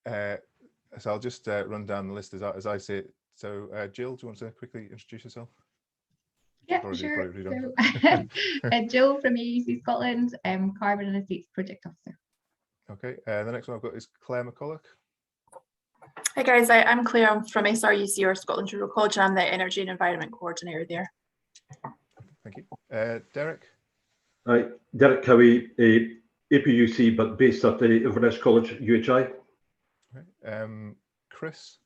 So I'll just run down the list as I see it. So Jill, do you want to quickly introduce yourself? Yeah, sure. So, Jill from AEC Scotland, Carbon and Estates Project Officer. Okay, the next one I've got is Claire McCulloch. Hi guys, I'm Claire. I'm from SRUC or Scotland Rural College, and I'm the Energy and Environment Coordinator there. Thank you. Derek? Hi, Derek Cowie, APUC, but based at the Inverness College, UHI. Okay. Chris?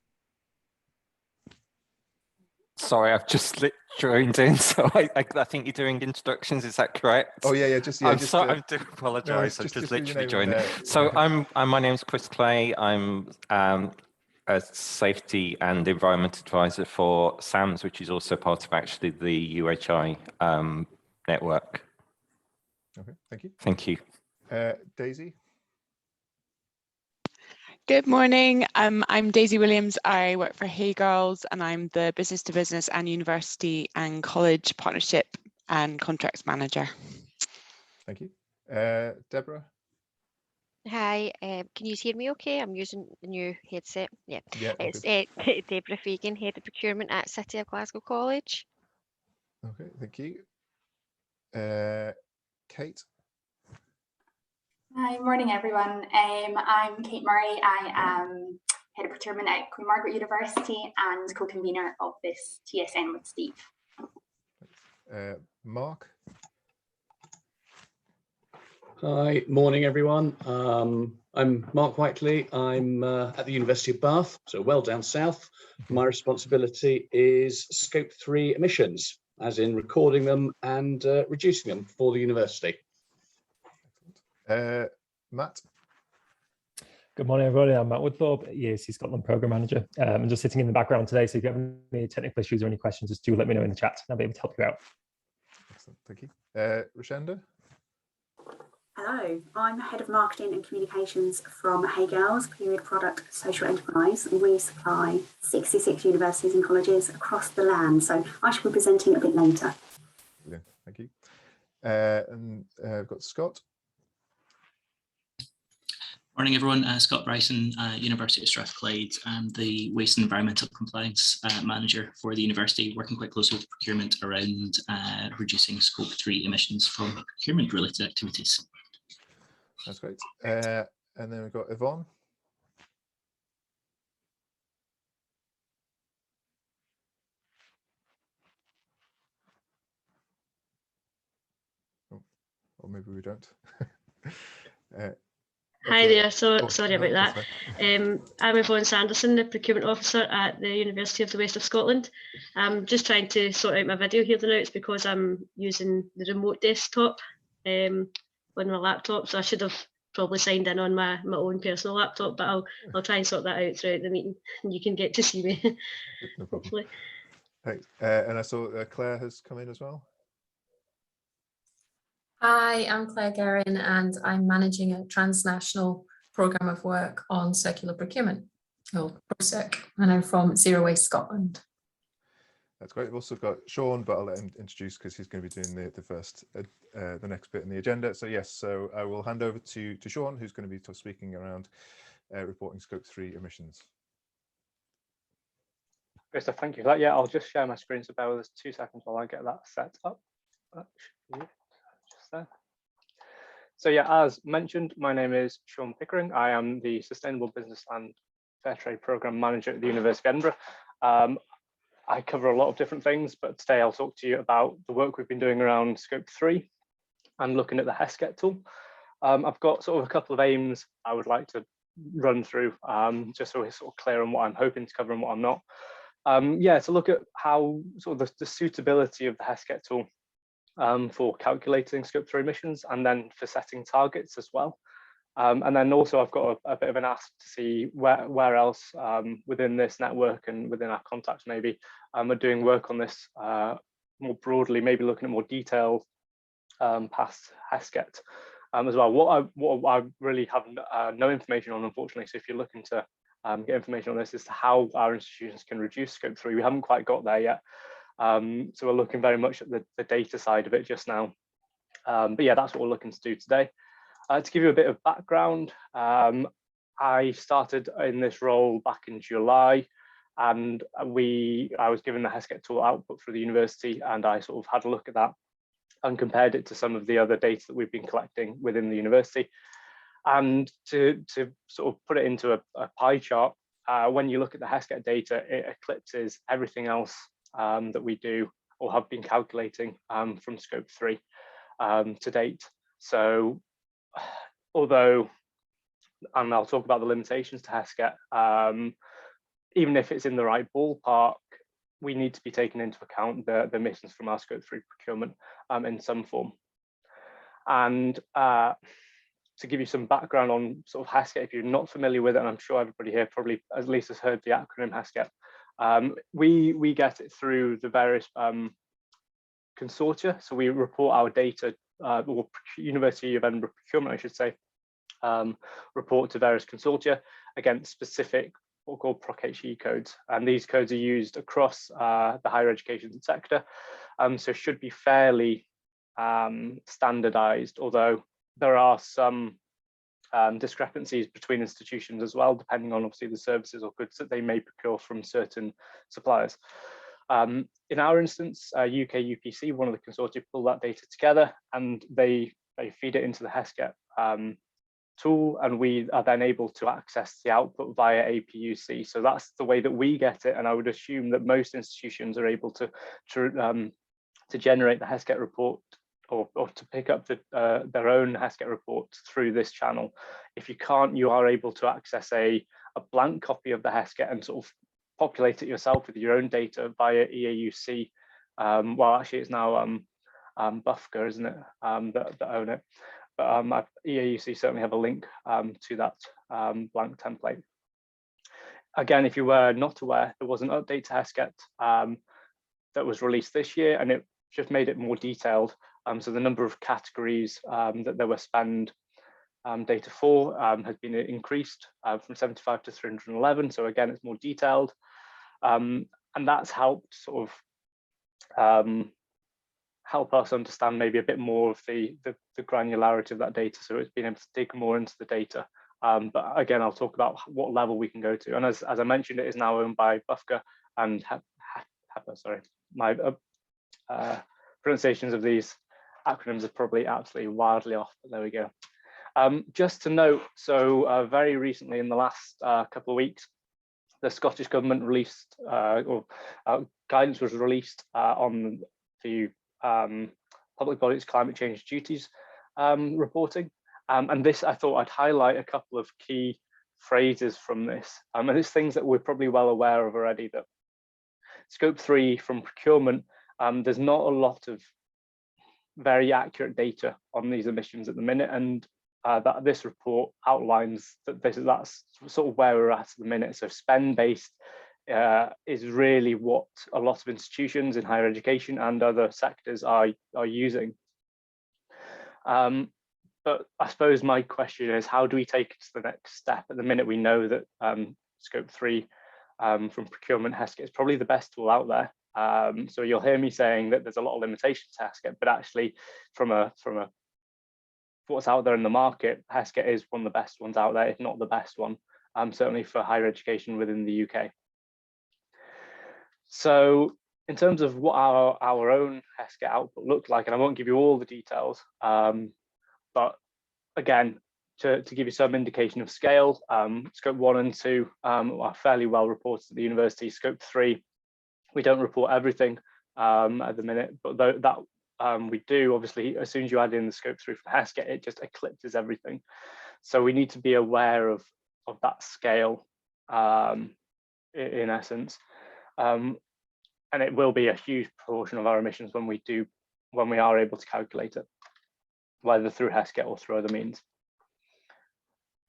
Sorry, I've just joined in, so I think you're doing introductions. Is that correct? Oh yeah. I'm sorry. I do apologise. No, I've just literally joined in. So my name's Chris Clay. I'm a safety and environment advisor for SAMS, which is also part of actually the UHI network. Okay. Thank you. Thank you. Daisy? Good morning. I'm Daisy Williams. I work for Hey Girls, and I'm the business to business and university and college partnership and contracts manager. Thank you. Deborah? Hi, can you hear me okay? I'm using the new headset. Yeah, it's Deborah Fagan, Head of Procurement at City of Glasgow College. Okay, thank you. Kate? Hi, morning everyone. I'm Kate Murray. I am Head of Procurement at Queen Margaret University and co-convener of this TSN with Steve. Mark? Hi, morning everyone. I'm Mark Whiteley. I'm at the University of Bath, so well down south. My responsibility is Scope 3 emissions, as in recording them and reducing them for the university. Matt? Good morning, everybody. I'm Matt Woodthorpe, EAC Scotland Programme Manager. I'm just sitting in the background today, so if you have any technical issues or any questions, just do let me know in the chat. I'll be able to help you out. Excellent, thank you. Rashenda? Hello, I'm Head of Marketing and Communications from Hey Girls, Period Product Social Enterprise. We supply 66 universities and colleges across the land, so I shall be presenting a bit later. Yeah, thank you. And I've got Scott. Morning everyone, Scott Bryson, University of Strathclyde. I'm the Waste and Environmental Compliance Manager for the university, working quite closely with procurement around reducing Scope 3 emissions from procurement related activities. That's great. And then we've got Yvonne. Oh, or maybe we don't. Hi there, sorry about that. I'm Yvonne Sanderson, the Procurement Officer at the University of the West of Scotland. I'm just trying to sort out my video here now. It's because I'm using the remote desktop on my laptop, so I should have probably signed in on my own personal laptop, but I'll try and sort that out throughout the meeting and you can get to see me. No problem. Thanks. And I saw Claire has come in as well. Hi, I'm Claire Guerin and I'm managing a transnational programme of work on circular procurement, or ProCirc, and I'm from Zero Waste Scotland. That's great. We've also got Sean, but I'll let him introduce because he's going to be doing the next bit in the agenda. So yes, so I will hand over to Sean, who's going to be speaking around reporting Scope 3 emissions. Great stuff, thank you for that. Yeah, I'll just share my screen, so bear with us 2 seconds while I get that set up. That should be it. There. So yeah, as mentioned, my name is Sean Pickering. I am the Sustainable Business and Fair Trade Programme Manager at the University of Edinburgh. I cover a lot of different things, but today I'll talk to you about the work we've been doing around Scope 3 and looking at the HESCET tool. I've got sort of a couple of aims I would like to run through, just so we're sort of clear on what I'm hoping to cover and what I'm not. Yeah, to look at how sort of the suitability of the HESCET tool for calculating Scope 3 emissions and then for setting targets as well. And then also I've got a bit of an ask to see where else within this network and within our contacts maybe are doing work on this more broadly, maybe looking at more detail past HESCET as well. What I really have no information on, unfortunately, so if you're looking to get information on this, is how our institutions can reduce Scope 3. We haven't quite got there yet. So we're looking very much at the data side of it just now. But yeah, that's what we're looking to do today. To give you a bit of background, I started in this role back in July, and I was given the HESCET tool output for the university, and I sort of had a look at that and compared it to some of the other data that we've been collecting within the university. And to sort of put it into a pie chart, when you look at the HESCET data, it eclipses everything else that we do or have been calculating from scope 3 to date. So although, and I'll talk about the limitations to HESCET, even if it's in the right ballpark, we need to be taking into account the emissions from our scope 3 procurement in some form. And to give you some background on sort of HESCET, if you're not familiar with it, and I'm sure everybody here probably at least has heard the acronym HESCET, we get it through the various consortia. So we report our data, or University of Edinburgh Procurement, I should say, report to various consortia against specific what are called PROC-HE codes. And these codes are used across the higher education sector, so should be fairly standardized, although there are some discrepancies between institutions as well, depending on obviously the services or goods that they may procure from certain suppliers. In our instance, UK UPC, one of the consortia, pull that data together and they feed it into the HESCET tool, and we are then able to access the output via APUC. So that's the way that we get it, and I would assume that most institutions are able to generate the HESCET report or to pick up their own HESCET report through this channel. If you can't, you are able to access a blank copy of the HESCET and sort of populate it yourself with your own data via EAUC. Well, actually, it's now BUFCA, isn't it, that own it. But EAUC certainly have a link to that blank template. Again, if you were not aware, there was an update to HESCET that was released this year, and it just made it more detailed. So the number of categories that there were spend data for has been increased from 75 to 311. So again, it's more detailed. And that's helped sort of help us understand maybe a bit more of the granularity of that data. So it's been able to dig more into the data. But again, I'll talk about what level we can go to. And as I mentioned, it is now owned by BUFCA and HEPA, sorry. My pronunciations of these acronyms are probably absolutely wildly off, but there we go. Just to note, so very recently in the last couple of weeks, the Scottish Government released, guidance was released on the public bodies climate change duties reporting. And this, I thought I'd highlight a couple of key phrases from this. And it's things that we're probably well aware of already, that scope 3 from procurement, there's not a lot of very accurate data on these emissions at the minute, and that this report outlines that that's sort of where we're at the minute. So spend-based is really what a lot of institutions in higher education and other sectors are using. But I suppose my question is, how do we take it to the next step? At the minute, we know that scope 3 from procurement HESCET is probably the best tool out there. So you'll hear me saying that there's a lot of limitations to HESCET, but actually from what's out there in the market, HESCET is one of the best ones out there, if not the best one, certainly for higher education within the UK. So in terms of what our own HESCET output looked like, and I won't give you all the details, but again, to give you some indication of scale, scope 1 and 2 are fairly well reported at the university. Scope 3, we don't report everything at the minute, but that we do, obviously, as soon as you add in the scope 3 from HESCET, it just eclipses everything. So we need to be aware of that scale in essence. And it will be a huge proportion of our emissions when we are able to calculate it, whether through HESCET or through other means.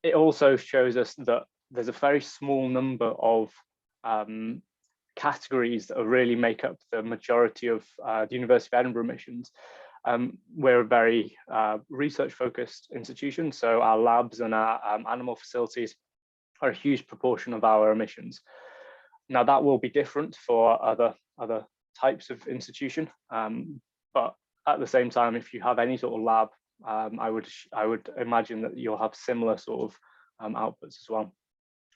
It also shows us that there's a very small number of categories that really make up the majority of the University of Edinburgh emissions. We're a very research-focused institution, so our labs and our animal facilities are a huge proportion of our emissions. Now that will be different for other types of institution, but at the same time, if you have any sort of lab, I would imagine that you'll have similar sort outputs as well.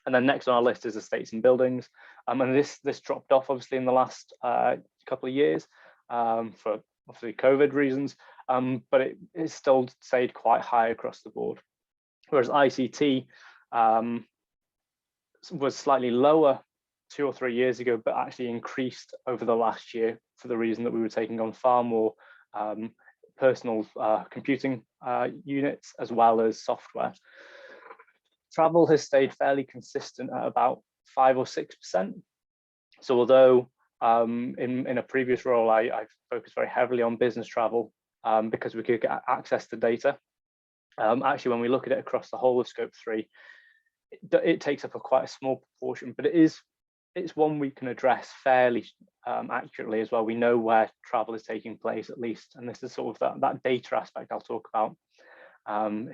And then next on our list is estates and buildings. And this dropped off obviously in the last couple of years for obviously COVID reasons, but it still stayed quite high across the board. Whereas ICT was slightly lower 2 or 3 years ago, but actually increased over the last year for the reason that we were taking on far more personal computing units as well as software. Travel has stayed fairly consistent at about 5 or 6%. So although in a previous role, I focused very heavily on business travel because we could get access to data. Actually, when we look at it across the whole of Scope 3, it takes up quite a small proportion, but it's one we can address fairly accurately as well. We know where travel is taking place at least, and this is sort of that data aspect I'll talk about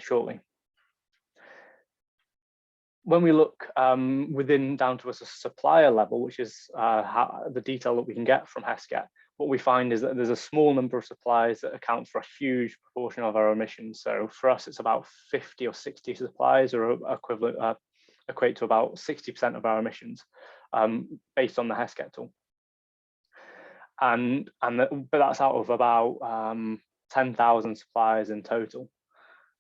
shortly. When we look within down to a supplier level, which is the detail that we can get from HESCET, what we find is that there's a small number of suppliers that account for a huge proportion of our emissions. So for us, it's about 50 or 60 suppliers, or equate to about 60% of our emissions based on the HESCET tool. But that's out of about 10,000 suppliers in total.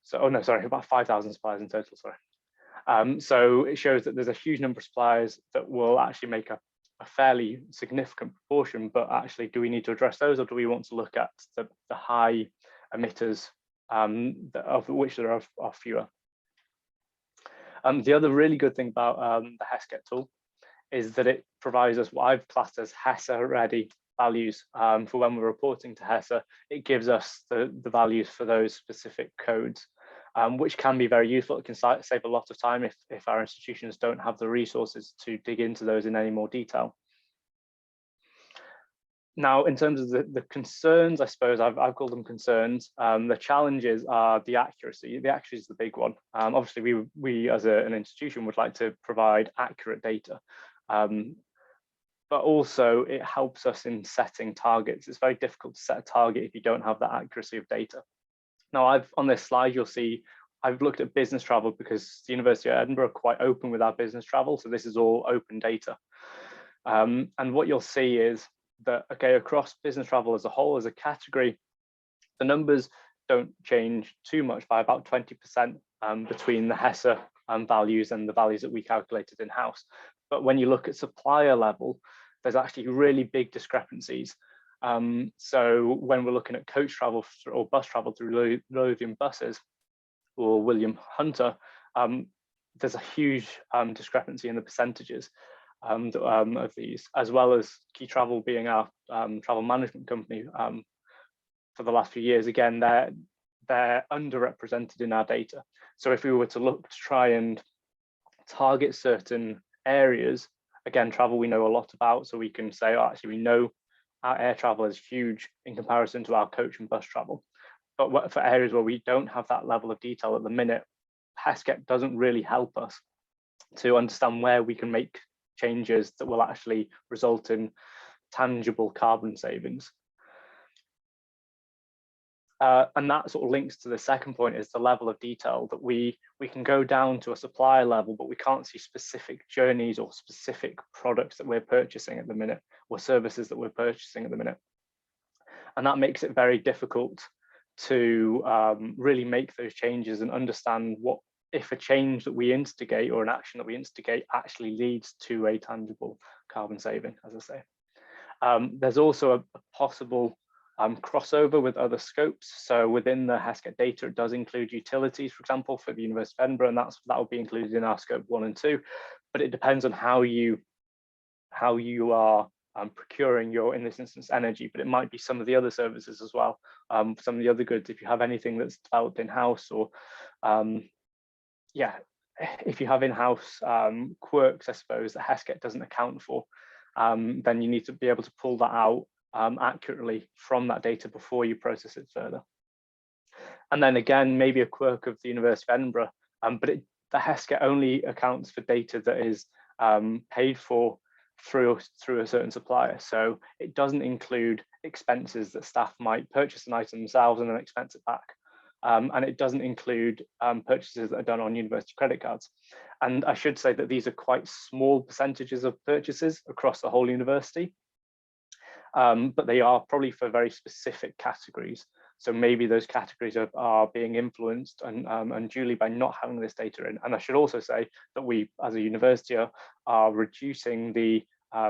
So, oh no, sorry, about 5,000 suppliers in total, sorry. So it shows that there's a huge number of suppliers that will actually make a fairly significant proportion, but actually, do we need to address those, or do we want to look at the high emitters, of which there are fewer? The other really good thing about the HESCET tool is that it provides us what I've classed as HESA-ready values for when we're reporting to HESA. It gives us the values for those specific codes, which can be very useful. It can save a lot of time if our institutions don't have the resources to dig into those in any more detail. Now, in terms of the concerns, I suppose I've called them concerns. The challenges are the accuracy. The accuracy is the big one. Obviously, we as an institution would like to provide accurate data, but also it helps us in setting targets. It's very difficult to set a target if you don't have that accuracy of data. Now, on this slide, you'll see I've looked at business travel because the University of Edinburgh are quite open with our business travel. So this is all open data. And what you'll see is that, okay, across business travel as a whole, as a category, the numbers don't change too much by about 20% between the HESA values and the values that we calculated in-house. But when you look at supplier level, there's actually really big discrepancies. So when we're looking at coach travel or bus travel through Lothian buses or William Hunter, there's a huge discrepancy in the percentages of these, as well as Key Travel being our travel management company for the last few years. Again, they're underrepresented in our data. So if we were to look to try and target certain areas, again, travel we know a lot about, so we can say, oh, actually, we know our air travel is huge in comparison to our coach and bus travel. But for areas where we don't have that level of detail at the minute, HESCET doesn't really help us to understand where we can make changes that will actually result in tangible carbon savings. And that sort of links to the second point, is the level of detail that we can go down to a supplier level, but we can't see specific journeys or specific products that we're purchasing at the minute, or services that we're purchasing at the minute. And that makes it very difficult to really make those changes and understand what, if a change that we instigate or an action that we instigate actually leads to a tangible carbon saving, as I say. There's also a possible crossover with other scopes. So within the HESCET data, it does include utilities, for example, for the University of Edinburgh, and that will be included in our scope 1 and 2. But it depends on how you are procuring your, in this instance, energy, but it might be some of the other services as well, some of the other goods. If you have anything that's developed in-house, or yeah, if you have in-house quirks, I suppose, that HESCET doesn't account for, then you need to be able to pull that out accurately from that data before you process it further. And then again, maybe a quirk of the University of Edinburgh, but the HESCET only accounts for data that is paid for through a certain supplier. So it doesn't include expenses that staff might purchase an item themselves and then expense it back. and it doesn't include purchases that are done on university credit cards. And I should say that these are quite small percentages of purchases across the whole university, but they are probably for very specific categories. So maybe those categories are being influenced unduly by not having this data in. And I should also say that we, as a university, are reducing the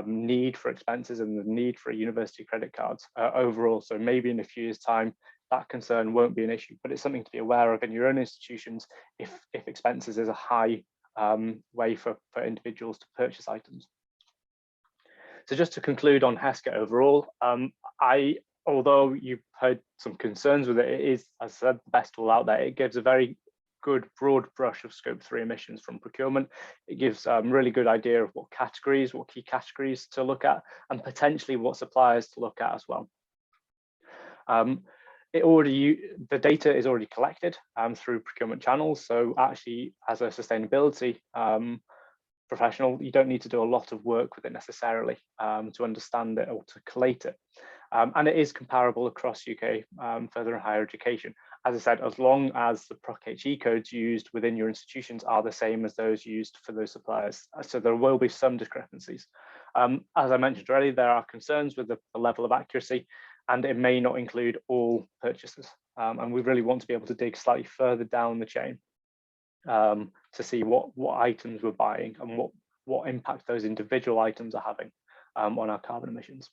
need for expenses and the need for university credit cards overall. So maybe in a few years' time, that concern won't be an issue, but it's something to be aware of in your own institutions if expenses is a high way for individuals to purchase items. So just to conclude on HESCA overall, although you've heard some concerns with it, it is, as I said, the best tool out there. It gives a very good broad brush of scope 3 emissions from procurement. It gives a really good idea of what key categories to look at, and potentially what suppliers to look at as well. The data is already collected through procurement channels. So actually, as a sustainability professional, you don't need to do a lot of work with it necessarily to understand it or to collate it. And it is comparable across UK further and higher education. As I said, as long as the PROC-HE codes used within your institutions are the same as those used for those suppliers. So there will be some discrepancies. As I mentioned already, there are concerns with the level of accuracy, and it may not include all purchases. And we really want to be able to dig slightly further down the chain to see what items we're buying and what impact those individual items are having on our carbon emissions.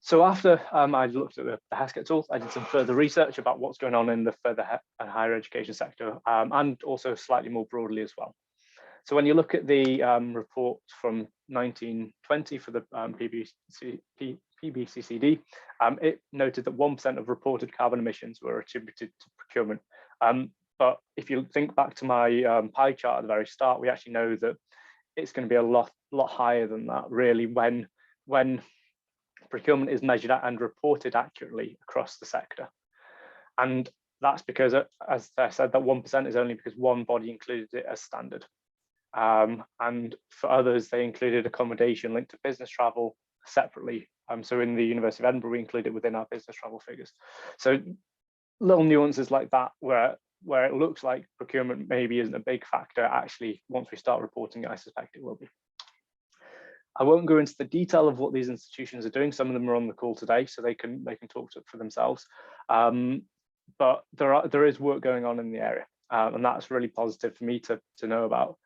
So after I looked at the HESCA tool, I did some further research about what's going on in the further and higher education sector, and also slightly more broadly as well. So when you look at the report from 1920 for the PBCCD, it noted that 1% of reported carbon emissions were attributed to procurement. But if you think back to my pie chart at the very start, we actually know that it's going to be a lot higher than that, really, when procurement is measured and reported accurately across the sector. And that's because, as I said, that 1% is only because one body included it as standard. And for others, they included accommodation linked to business travel separately. So in the University of Edinburgh, we include it within our business travel figures. So little nuances like that, where it looks like procurement maybe isn't a big factor, actually, once we start reporting it, I suspect it will be. I won't go into the detail of what these institutions are doing. Some of them are on the call today, so they can talk for themselves. But there is work going on in the area, and that's really positive for me to know about,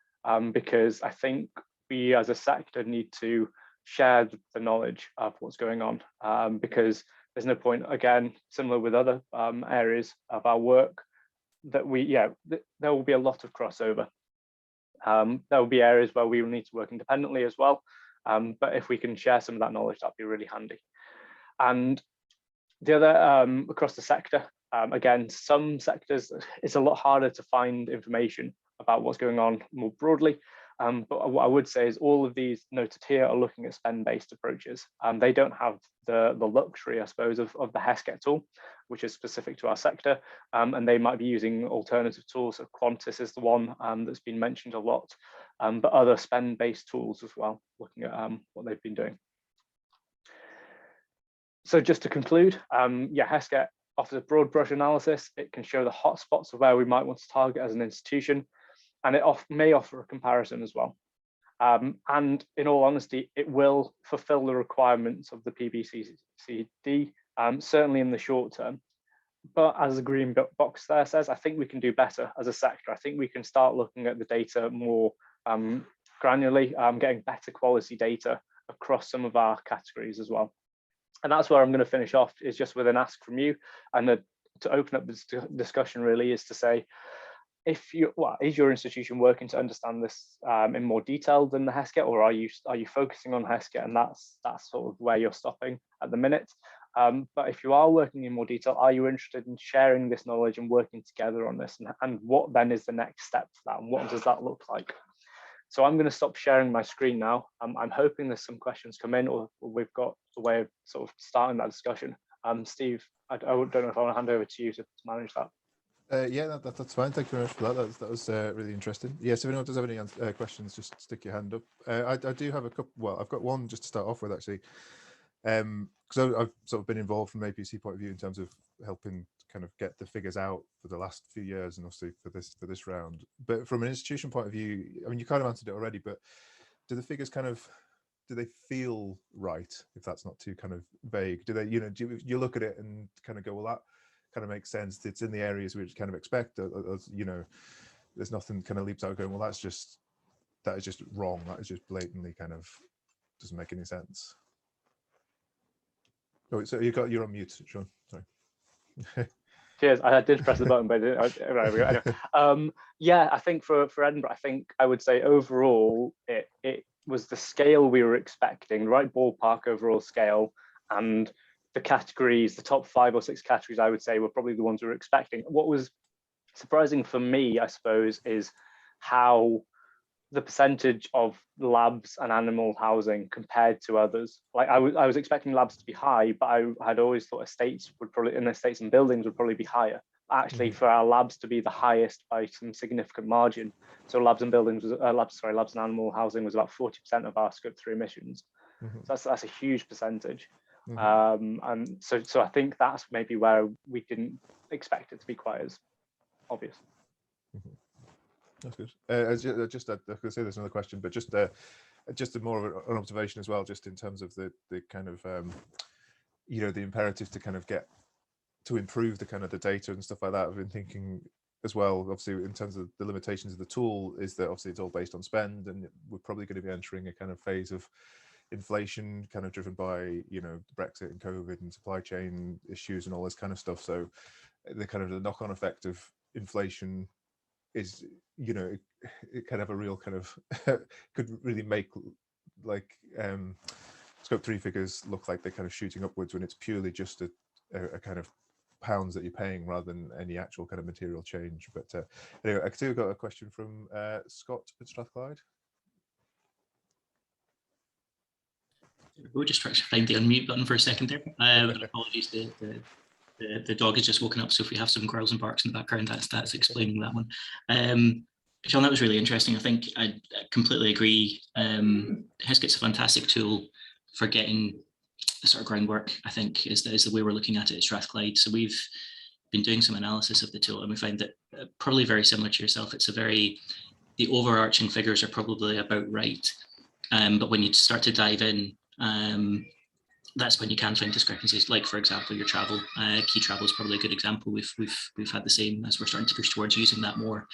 because I think we as a sector need to share the knowledge of what's going on, because there's no point, again, similar with other areas of our work, that there will be a lot of crossover. There will be areas where we will need to work independently as well. But if we can share some of that knowledge, that'd be really handy. And the other, across the sector, again, some sectors, it's a lot harder to find information about what's going on more broadly. But what I would say is all of these noted here are looking at spend-based approaches. They don't have the luxury, I suppose, of the HESCA tool, which is specific to our sector. And they might be using alternative tools. So Qantas is the one that's been mentioned a lot, but other spend-based tools as well, looking at what they've been doing. So just to conclude, HESCA offers a broad brush analysis. It can show the hotspots of where we might want to target as an institution, and it may offer a comparison as well. And in all honesty, it will fulfill the requirements of the PBCCD, certainly in the short term. But as the green box there says, I think we can do better as a sector. I think we can start looking at the data more granularly, getting better quality data across some of our categories as well. And that's where I'm going to finish off, is just with an ask from you. And to open up this discussion really is to say, is your institution working to understand this in more detail than the HESCA, or are you focusing on HESCA and that's sort of where you're stopping at the minute? But if you are working in more detail, are you interested in sharing this knowledge and working together on this? And what then is the next step for that? And what does that look like? So I'm going to stop sharing my screen now. I'm hoping there's some questions come in, or we've got a way of sort of starting that discussion. Steve, I don't know if I want to hand over to you to manage that. Yeah, that's fine. Thank you very much for that. That was really interesting. Yes, if anyone does have any questions, just stick your hand up. I do have a couple. Well, I've got one just to start off with, actually, because I've sort of been involved from an APC point of view in terms of helping kind of get the figures out for the last few years and obviously for this round. But from an institution point of view, I mean, you kind of answered it already, but do the figures do they feel right, if that's not too kind of vague? Do they, do you look at it and kind of go, well, that kind of makes sense, it's in the areas we kind of expect, there's nothing kind of leaps out going, well, that is just wrong, that is just blatantly kind of doesn't make any sense. Oh, so you're on mute, Sean, sorry. Cheers. I did press the button, but yeah, I think for Edinburgh, I think I would say overall it was the scale we were expecting, right ballpark overall scale, and the categories, the top 5 or 6 categories, I would say were probably the ones we were expecting. What was surprising for me, I suppose, is how the percentage of labs and animal housing compared to others. Like I was expecting labs to be high, but I had always thought estates and buildings would probably be higher. Actually, for our labs to be the highest by some significant margin. So labs and animal housing was about 40% of our Scope 3 emissions. So that's a huge percentage. And so I think that's maybe where we didn't expect it to be quite as obvious. That's good. I was going to say there's another question, but just a more of an observation as well, just in terms of the kind of the imperative to kind of get to improve the kind of the data and stuff like that. I've been thinking as well, obviously, in terms of the limitations of the tool, is that obviously it's all based on spend, and we're probably going to be entering a kind of phase of inflation, kind of driven by Brexit and COVID and supply chain issues and all this kind of stuff. So the kind of the knock-on effect of inflation is, it can have a real kind of could really make like Scope 3 figures look like they're kind of shooting upwards when it's purely just a kind of pounds that you're paying rather than any actual kind of material change. But anyway, I still got a question from Scott at Strathclyde. We'll just try to find the unmute button for a second there. Apologies, the dog has just woken up, so if we have some growls and barks in the background, that's explaining that one. Sean, that was really interesting. I think I completely agree. Hesket's a fantastic tool for getting the sort of groundwork, I think, is the way we're looking at it at Strathclyde. So we've been doing some analysis of the tool, and we find that probably very similar to yourself, the overarching figures are probably about right. But when you start to dive in, that's when you can find discrepancies. Like, for example, your travel, key travel is probably a good example. We've had the same as we're starting to push towards using that more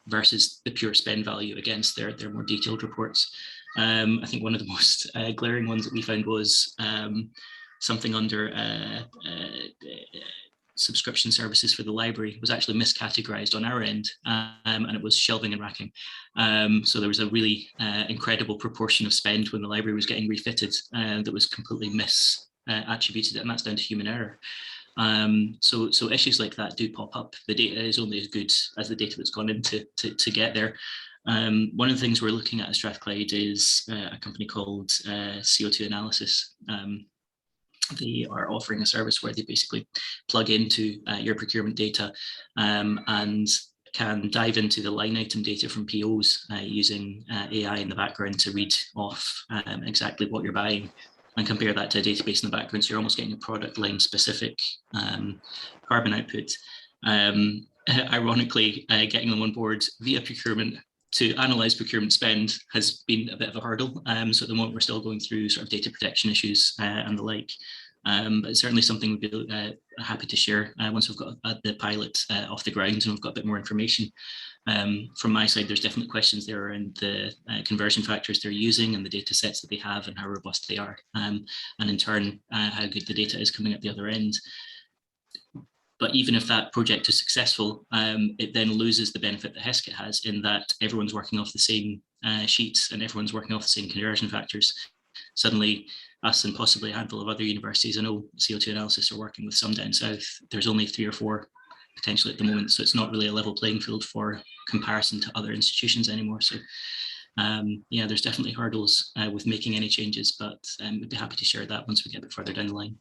versus the pure spend value against their more detailed reports. I think one of the most glaring ones that we found was something under subscription services for the library was actually miscategorized on our end, and it was shelving and racking. So there was a really incredible proportion of spend when the library was getting refitted that was completely misattributed, and that's down to human error. So issues like that do pop up. The data is only as good as the data that's gone into to get there. One of the things we're looking at Strathclyde is a company called CO2 Analysis. They are offering a service where they basically plug into your procurement data and can dive into the line item data from POs using AI in the background to read off exactly what you're buying and compare that to a database in the background. So you're almost getting a product line specific carbon output. Ironically, getting them on board via procurement to analyze procurement spend has been a bit of a hurdle. So at the moment, we're still going through sort of data protection issues and the like. But it's certainly something we'd be happy to share once we've got the pilot off the ground and we've got a bit more information. From my side, there's definitely questions there around the conversion factors they're using and the data sets that they have and how robust they are. And in turn, how good the data is coming at the other end. But even if that project is successful, it then loses the benefit that Hesket has in that everyone's working off the same sheets and everyone's working off the same conversion factors. Suddenly, us and possibly a handful of other universities, I know CO2 Analysis are working with some down south, there's only 3 or 4 potentially at the moment, so it's not really a level playing field for comparison to other institutions anymore. So yeah, there's definitely hurdles with making any changes, but we'd be happy to share that once we get a bit further down the line.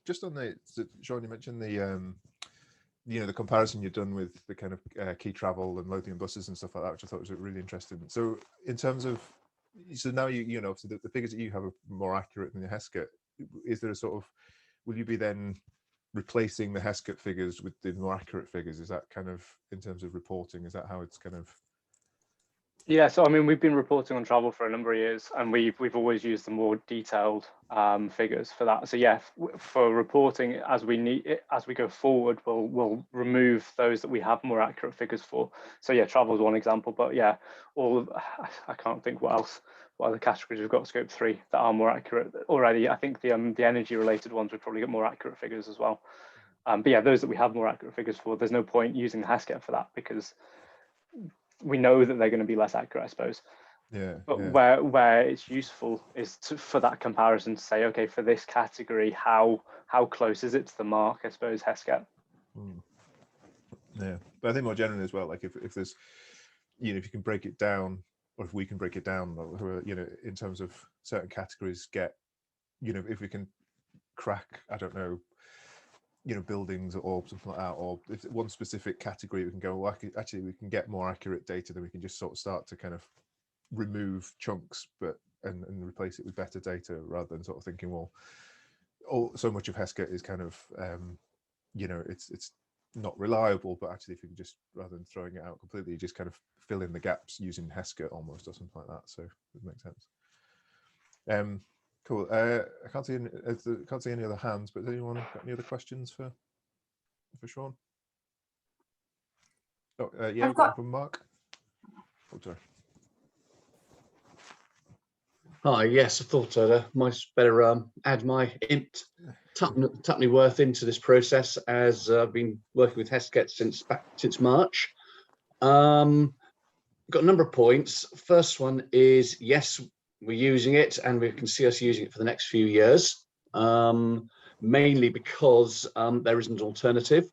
Just on Sean, you mentioned the comparison you've done with the kind of key travel and Lothian buses and stuff like that, which I thought was really interesting. So in terms of, so now you know, so the figures that you have are more accurate than the Hesket. Is there a sort of, will you be then replacing the HESCET figures with the more accurate figures? Is that kind of, in terms of reporting, is that how it's kind of? Yeah, so I mean, we've been reporting on travel for a number of years, and we've always used the more detailed figures for that. So yeah, for reporting as we need it, as we go forward, we'll remove those that we have more accurate figures for. So yeah, travel is one example, but yeah, I can't think what other categories we've got scope 3 that are more accurate already. I think the energy related ones would probably get more accurate figures as well. But yeah, those that we have more accurate figures for, there's no point using the HESCET for that because we know that they're going to be less accurate, I suppose. Yeah. But yeah. where it's useful is for that comparison to say, okay, for this category, how close is it to the mark? I suppose HESCET. Yeah, but I think more generally as well, like if there's, you know, if you can break it down, or if we can break it down, you know, in terms of certain categories, get, you know, if we can crack, I don't know, you know, buildings or something like that, or if one specific category we can go, well, actually we can get more accurate data, then we can just sort of start to kind of remove chunks and replace it with better data, rather than sort of thinking, well, so much of HESCET is kind of you know, it's not reliable, but actually if you can just, rather than throwing it out completely, you just kind of fill in the gaps using HESCET almost, or something like that. So it makes sense. Cool. I can't see any other hands, but has anyone got any other questions for Sean? Oh, yeah, we've got one from Mark. Oh, sorry. Hi, yes, I thought I might better add my Tupney worth into this process, as I've been working with HESCET since March. Got a number of points. First one is, yes, we're using it, and we can see us using it for the next few years, mainly because there isn't an alternative.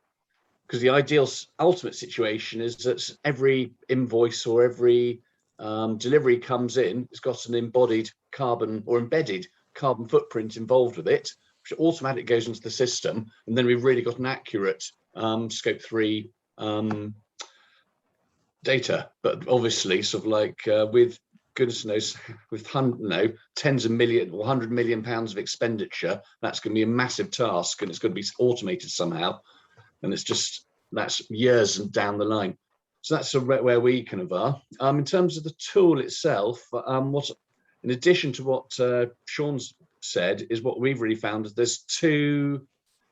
Because the ideal ultimate situation is that every invoice or every delivery comes in, it's got an embodied carbon or embedded carbon footprint involved with it, which automatically goes into the system, and then we've really got an accurate scope 3 data. But obviously, sort of like with goodness knows, with tens of million or £100 million of expenditure, that's going to be a massive task, and it's going to be automated somehow, and that's years down the line. So that's where we kind of are. In terms of the tool itself, in addition to what Sean's said, is what we've really found is there's two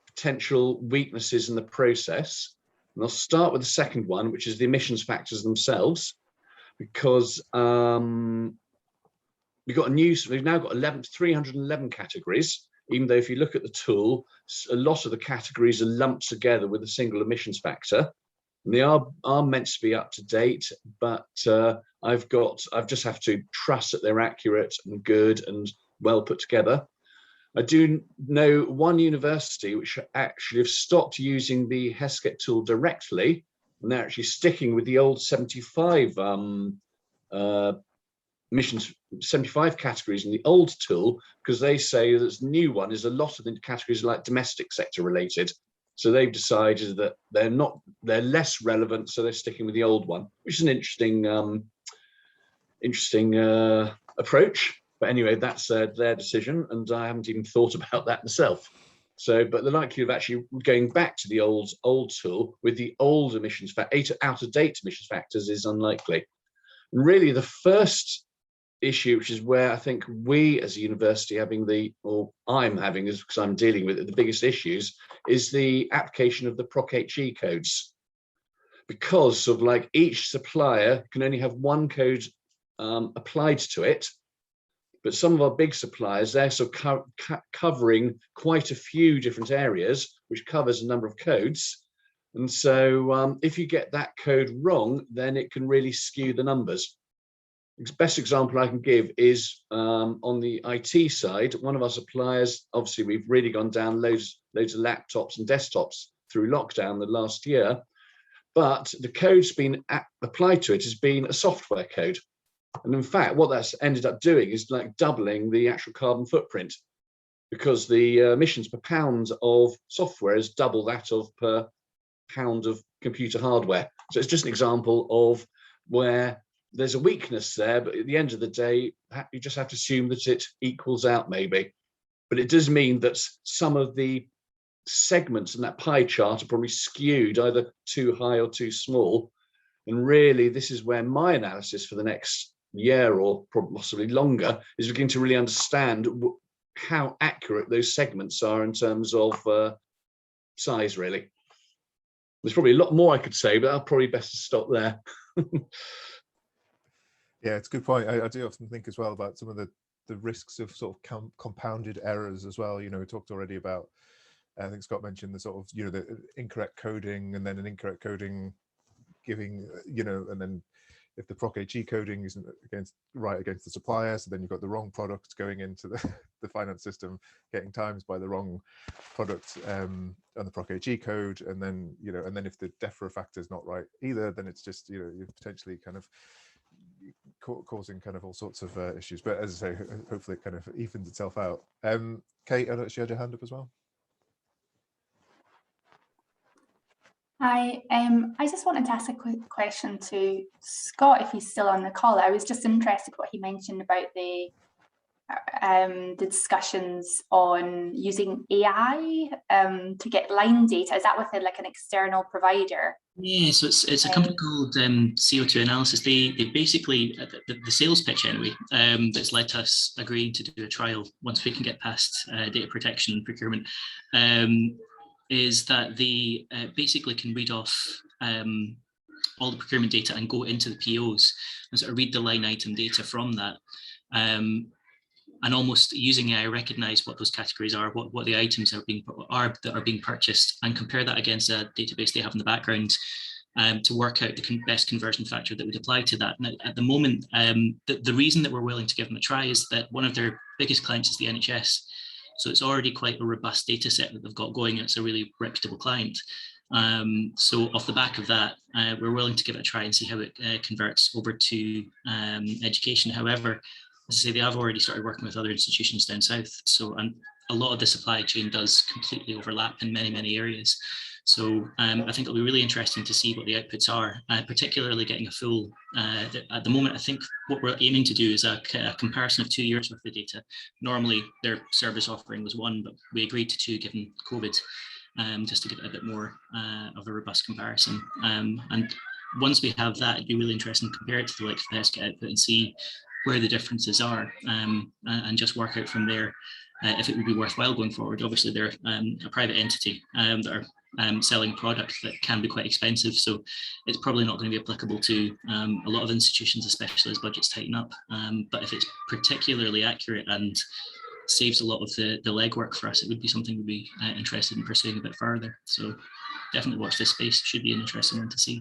potential weaknesses in the process. And I'll start with the second one, which is the emissions factors themselves, because we've now got 311 categories, even though if you look at the tool, a lot of the categories are lumped together with a single emissions factor. And they are meant to be up to date, but I've just have to trust that they're accurate and good and well put together. I do know one university which actually have stopped using the HESCET tool directly, and they're actually sticking with the old 75 emissions, 75 categories in the old tool, because they say that the new one is a lot of the categories like domestic sector related. So they've decided that they're less relevant, so they're sticking with the old one, which is an interesting approach. But anyway, that's their decision, and I haven't even thought about that myself. So, but the likelihood of actually going back to the old tool with the old emissions out of date emissions factors is unlikely. And really, the first issue, which is where I think we as a university I'm having, is because I'm dealing with it, the biggest issues is the application of the PROC-HE codes, because sort of like each supplier can only have one code applied to it, but some of our big suppliers, they're sort of covering quite a few different areas, which covers a number of codes. And so if you get that code wrong, then it can really skew the numbers. The best example I can give is on the IT side, one of our suppliers, obviously we've really gone down loads of laptops and desktops through lockdown the last year, but the code's been applied to it has been a software code. And in fact, what that's ended up doing is like doubling the actual carbon footprint, because the emissions per pound of software is double that of per pound of computer hardware. So it's just an example of where there's a weakness there, but at the end of the day, you just have to assume that it equals out maybe. But it does mean that some of the segments in that pie chart are probably skewed either too high or too small. And really, this is where my analysis for the next year or possibly longer is looking to really understand how accurate those segments are in terms of size, really. There's probably a lot more I could say, but I'll probably best to stop there. Yeah, it's a good point. I do often think as well about some of the risks of sort of compounded errors as well. You know, we talked already about, I think Scott mentioned the sort of, you know, the incorrect coding and then an incorrect coding giving, you know, and then if the Proc AG coding isn't right against the supplier, so then you've got the wrong product going into the finance system, getting times by the wrong product on the Proc AG code, and then, you know, and then if the DEFRA factor is not right either, then it's just, you know, you're potentially kind of causing kind of all sorts of issues. But as I say, hopefully it kind of evens itself out. Kate, I don't know if you had your hand up as well. Hi, I just wanted to ask a quick question to Scott, if he's still on the call. I was just interested what he mentioned about the discussions on using AI to get line data. Is that with like an external provider? Yeah, so it's a company called CO2 Analysis. They basically, the sales pitch anyway, that's led to us agreeing to do a trial once we can get past data protection and procurement, is that they basically can read off all the procurement data and go into the POs and sort of read the line item data from that. And almost using AI, recognize what those categories are, what the items that are being purchased, and compare that against a database they have in the background to work out the best conversion factor that would apply to that. And at the moment, the reason that we're willing to give them a try is that one of their biggest clients is the NHS. So it's already quite a robust data set that they've got going, and it's a really reputable client. So off the back of that, we're willing to give it a try and see how it converts over to education. However, as I say, they have already started working with other institutions down south. So, and a lot of the supply chain does completely overlap in many, many areas. So I think it'll be really interesting to see what the outputs are, particularly getting a full, at the moment, I think what we're aiming to do is a comparison of 2 years worth of data. Normally their service offering was 1, but we agreed to 2 given COVID, just to get a bit more of a robust comparison. And once we have that, it'd be really interesting to compare it to the likes of the HESCA output and see where the differences are, and just work out from there if it would be worthwhile going forward. Obviously, they're a private entity that are selling products that can be quite expensive, so it's probably not going to be applicable to a lot of institutions, especially as budgets tighten up. But if it's particularly accurate and saves a lot of the legwork for us, it would be something we'd be interested in pursuing a bit further. So definitely watch this space. Should be an interesting one to see.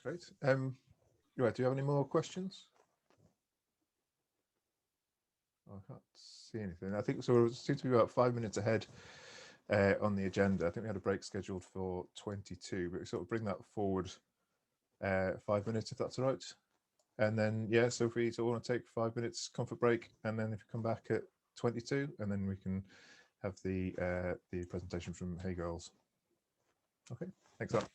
Great. Right, do you have any more questions? Oh, I can't see anything. I think so. It seems to be about 5 minutes ahead on the agenda. I think we had a break scheduled for 22, but we sort of bring that forward 5 minutes if that's all right. And then, yeah, so if we all want to take 5 minutes comfort break, and then if you come back at 22, and then we can have the presentation from Hey Girls. Okay, thanks a lot.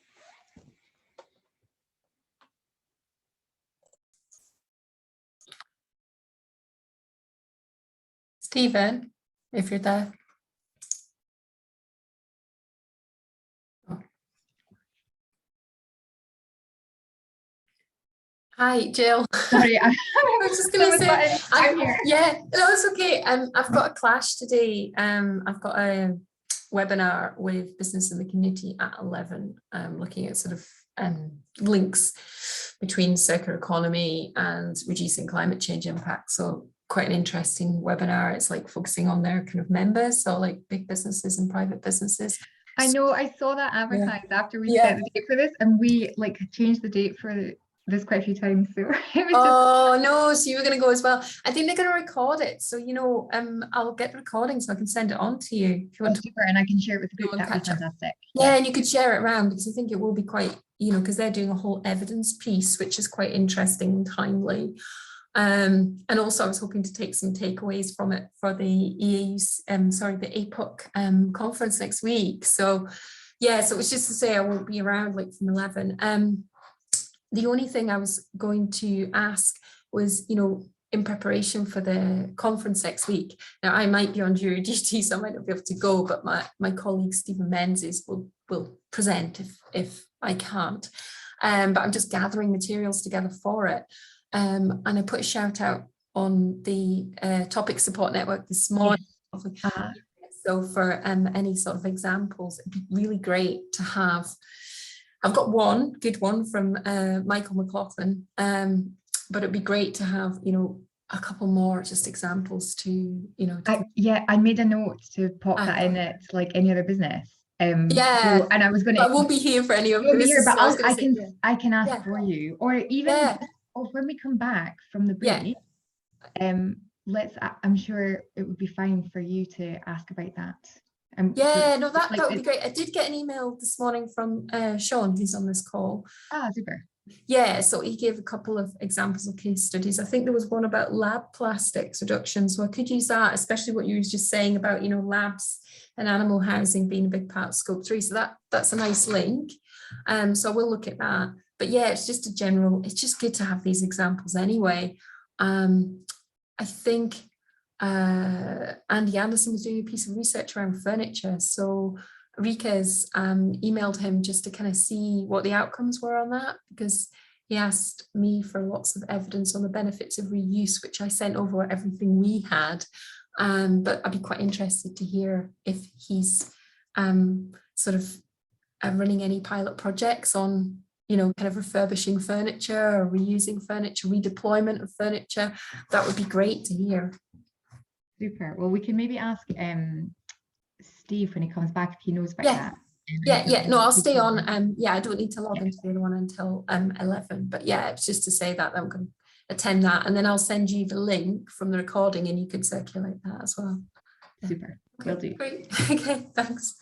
Stephen, if you're there. Hi, Jill. Sorry, I was just going to say, I'm here. Yeah, no, it's okay. I've got a clash today. I've got a webinar with business in the community at 11, looking at sort of links between circular economy and reducing climate change impact. So quite an interesting webinar. It's like focusing on their kind of members, so like big businesses and private businesses. I know, I saw that advertised after we set the date for this, and we like changed the date for this quite a few times. So it was no, so you were going to go as well. I think they're going to record it, so you know, I'll get the recording so I can send it on to you if you want to. And I can share it with the group. That'd be fantastic. Yeah, and you could share it around, because I think it will be quite, you know, because they're doing a whole evidence piece, which is quite interesting and timely. And also I was hoping to take some takeaways from it for the the APUC conference next week. So yeah, so it was just to say I won't be around like from 11. The only thing I was going to ask was, you know, in preparation for the conference next week. Now, I might be on jury duty, so I might not be able to go, but my colleague Stephen Menzies will present if I can't. But I'm just gathering materials together for it. And I put a shout out on the topic support network this morning. Yes. So for any sort of examples, it'd be really great to have. I've got one good one from Michael McLaughlin, but it'd be great to have, a couple more just examples to, yeah, I made a note to pop that in it, like any other business. Yeah, so, and I was going to. I won't be here for any of this. Here, but I can ask for you, or even when we come back from the break. I'm sure it would be fine for you to ask about that. That would be great. I did get an email this morning from Sean, who's on this call. Super. Yeah, so he gave a couple of examples of case studies. I think there was one about lab plastics reduction, so I could use that, especially what you were just saying about, labs and animal housing being a big part of Scope 3. So that's a nice link. So we'll look at that. But yeah, it's just it's just good to have these examples anyway. I think Andy Anderson was doing a piece of research around furniture. So Rika's emailed him just to kind of see what the outcomes were on that, because he asked me for lots of evidence on the benefits of reuse, which I sent over everything we had. But I'd be quite interested to hear if he's sort of running any pilot projects on, kind of refurbishing furniture or reusing furniture, redeployment of furniture. That would be great to hear. Super. Well, we can maybe ask Steve when he comes back if he knows about that. Yeah. No, I'll stay on. I don't need to log into the other one until 11. But yeah, it's just to say that I'm going to attend that, and then I'll send you the link from the recording, and you can circulate that as well. Super. Okay, Will do. Great. Okay. Thanks.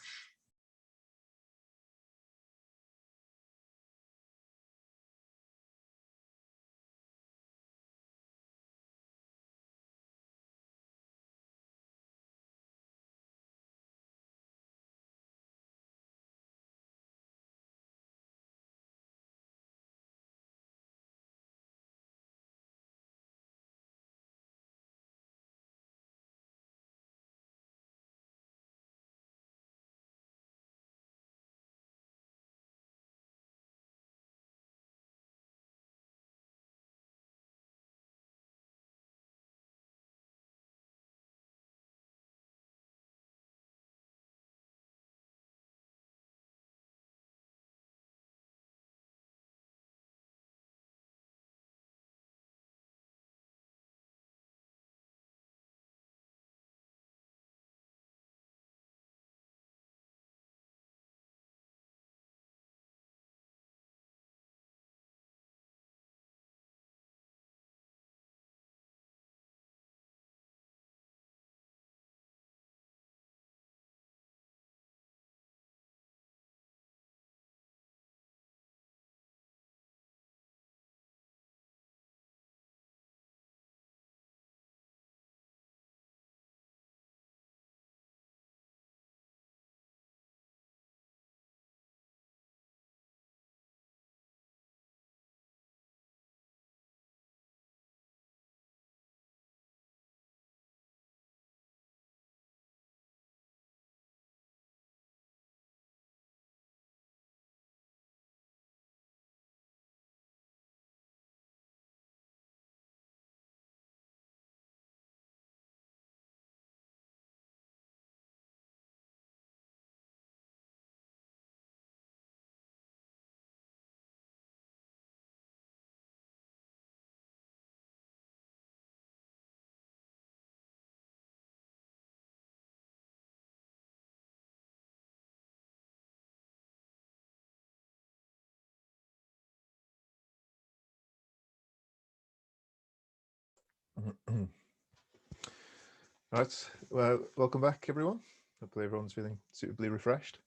Right, well, welcome back, everyone. Hopefully everyone's feeling suitably refreshed.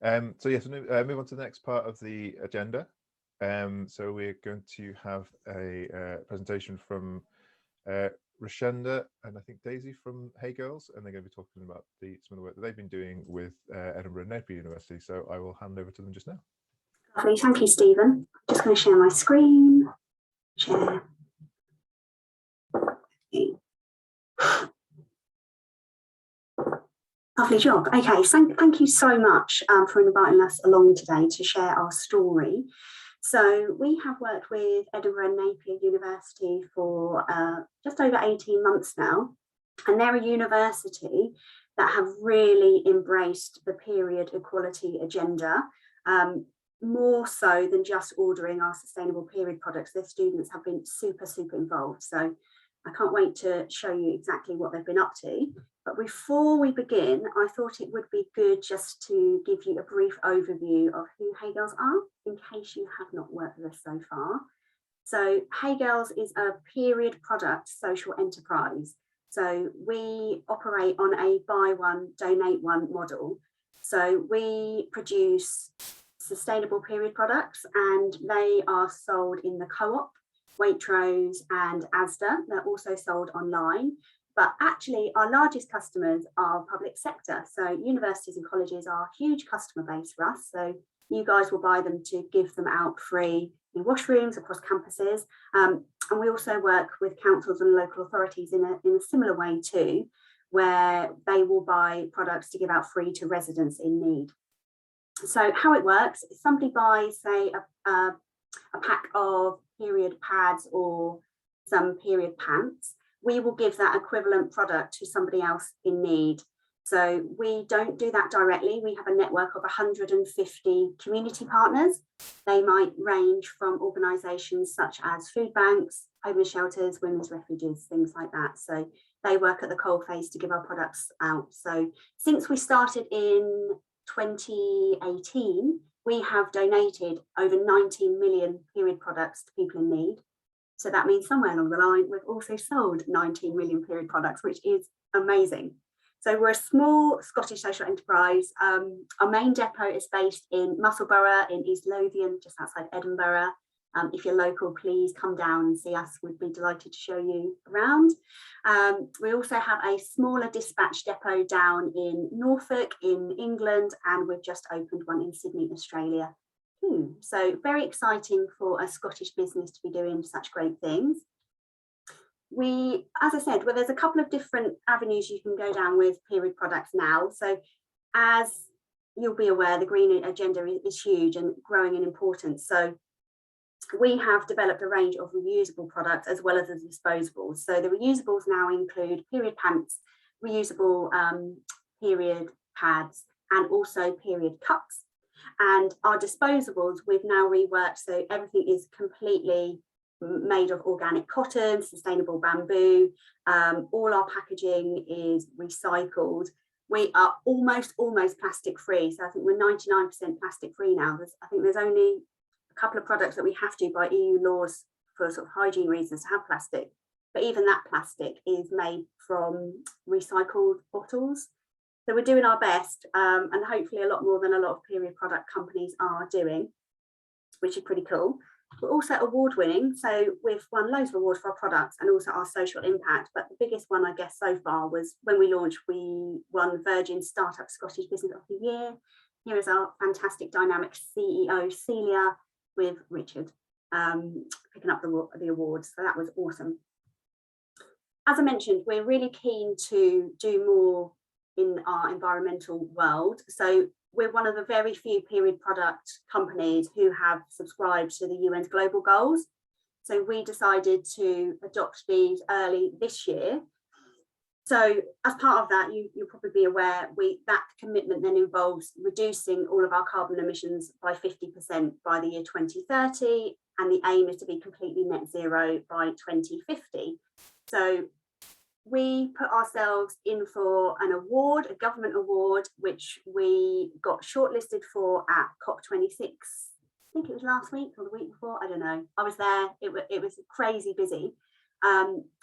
So yes, move on to the next part of the agenda. So we're going to have a presentation from Rashenda and I think Daisy from Hey Girls, and they're going to be talking about some of the work that they've been doing with Edinburgh and Napier University. So I will hand over to them just now. Lovely, thank you, Stephen. I'm just going to share my screen. Share. Lovely job. Okay, so thank you so much for inviting us along today to share our story. So we have worked with Edinburgh and Napier University for just over 18 months now, and they're a university that have really embraced the period equality agenda, more so than just ordering our sustainable period products. Their students have been super involved. So I can't wait to show you exactly what they've been up to. But before we begin, I thought it would be good just to give you a brief overview of who Hey Girls are, in case you have not worked with us so far. So Hey Girls is a period product social enterprise. So we operate on a buy one, donate one model. So we produce sustainable period products and they are sold in the Co-op, Waitrose and Asda. They're also sold online. But actually, our largest customers are public sector. So universities and colleges are a huge customer base for us. So you guys will buy them to give them out free in washrooms across campuses. And we also work with councils and local authorities in a similar way too, where they will buy products to give out free to residents in need. So how it works, if somebody buys, say, a pack of period pads or some period pants, we will give that equivalent product to somebody else in need. So we don't do that directly. We have a network of 150 community partners. They might range from organisations such as food banks, homeless shelters, women's refuges, things like that. So they work at the coalface to give our products out. So since we started in 2018, we have donated over 19 million period products to people in need. So that means somewhere along the line, we've also sold 19 million period products, which is amazing. So we're a small Scottish social enterprise. Our main depot is based in Musselburgh in East Lothian, just outside Edinburgh. If you're local, please come down and see us. We'd be delighted to show you around. We also have a smaller dispatch depot down in Norfolk in England, and we've just opened one in Sydney, Australia. So very exciting for a Scottish business to be doing such great things. We, as I said, well, there's a couple of different avenues you can go down with period products now. So as you'll be aware, the green agenda is huge and growing in importance. So we have developed a range of reusable products as well as the disposables. So the reusables now include period pants, reusable period pads, and also period cups. And our disposables, we've now reworked, so everything is completely made of organic cotton, sustainable bamboo. All our packaging is recycled. We are almost plastic free. So I think we're 99% plastic free now. I think there's only a couple of products that we have to by EU laws for sort of hygiene reasons to have plastic. But even that plastic is made from recycled bottles. So we're doing our best, and hopefully a lot more than a lot of period product companies are doing, which is pretty cool. We're also award winning, so we've won loads of awards for our products and also our social impact. But the biggest one, I guess, so far was when we launched, we won Virgin Startup Scottish Business of the Year. Here is our fantastic dynamic CEO, Celia, with Richard, picking up the awards. So that was awesome. As I mentioned, we're really keen to do more in our environmental world. So we're one of the very few period product companies who have subscribed to the UN's global goals. So we decided to adopt these early this year. So as part of that, you'll probably be aware, that commitment then involves reducing all of our carbon emissions by 50% by the year 2030. And the aim is to be completely net zero by 2050. So we put ourselves in for an award, a government award, which we got shortlisted for at COP26. I think it was last week or the week before, I don't know. I was there, it was crazy busy.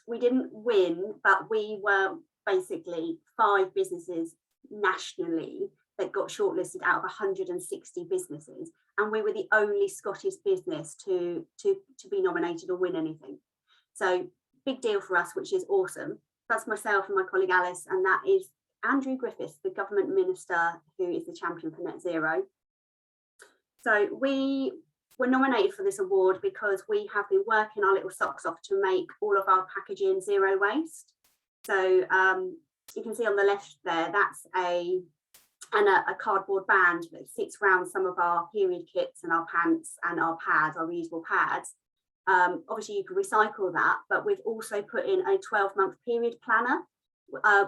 We didn't win, but we were basically 5 businesses nationally that got shortlisted out of 160 businesses. And we were the only Scottish business to be nominated or win anything. So big deal for us, which is awesome. That's myself and my colleague Alice, and that is Andrew Griffiths, the government minister who is the champion for net zero. So we were nominated for this award because we have been working our little socks off to make all of our packaging zero waste. So you can see on the left there, that's a cardboard band that sits around some of our period kits and our pants and our pads, our reusable pads. Obviously you can recycle that, but we've also put in a 12-month period planner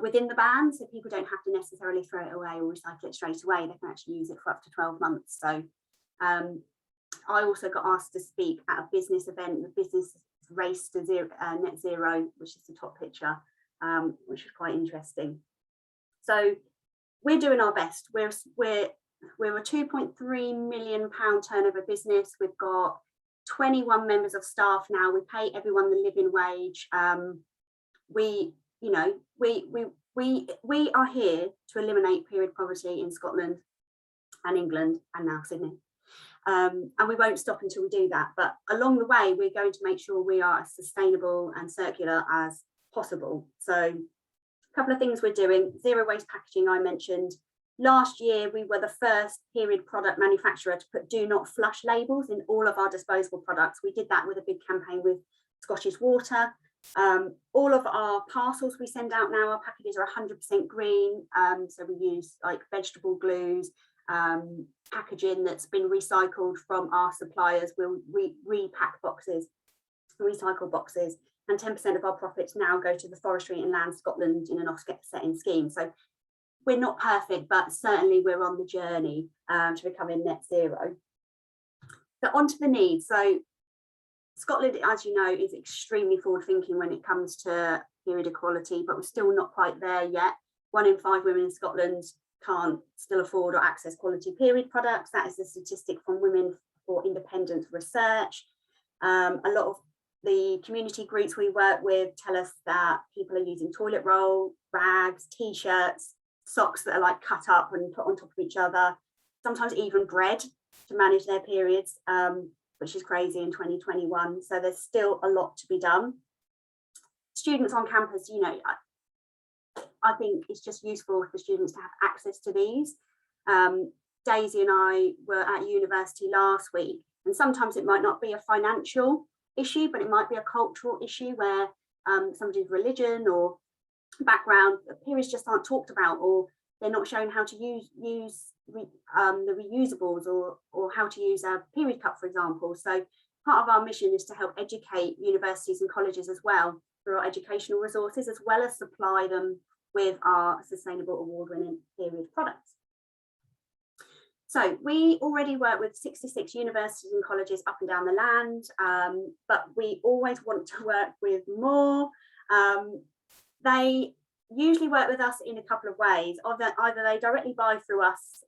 within the band, so people don't have to necessarily throw it away or recycle it straight away. They can actually use it for up to 12 months. So I also got asked to speak at a business event, the business race to net zero, which is the top picture, which is quite interesting. So we're doing our best. We're a £2.3 million turnover business. We've got 21 members of staff now. We pay everyone the living wage. We are here to eliminate period poverty in Scotland and England and now Sydney. And we won't stop until we do that. But along the way, we're going to make sure we are as sustainable and circular as possible. So a couple of things we're doing. Zero waste packaging, I mentioned. Last year, we were the first period product manufacturer to put do not flush labels in all of our disposable products. We did that with a big campaign with Scottish Water. All of our parcels we send out now, our packages are 100% green. So we use like vegetable glues, packaging that's been recycled from our suppliers. We'll repack boxes, recycle boxes, and 10% of our profits now go to the Forestry and Land Scotland in an offsetting scheme. So we're not perfect, but certainly we're on the journey to becoming net zero. So onto the needs. So Scotland, as you know, is extremely forward thinking when it comes to period equality, but we're still not quite there yet. 1 in 5 women in Scotland can't still afford or access quality period products. That is a statistic from Women for Independent Research. A lot of the community groups we work with tell us that people are using toilet roll, rags, t-shirts, socks that are like cut up and put on top of each other, sometimes even bread to manage their periods, which is crazy in 2021. So there's still a lot to be done. Students on campus, you know, I think it's just useful for students to have access to these. Daisy and I were at university last week, and sometimes it might not be a financial issue, but it might be a cultural issue where somebody's religion or background, periods just aren't talked about, or they're not shown how to use the reusables or how to use a period cup, for example. So part of our mission is to help educate universities and colleges as well through our educational resources, as well as supply them with our sustainable award-winning period products. So we already work with 66 universities and colleges up and down the land, but we always want to work with more. They usually work with us in a couple of ways. Either they directly buy through us,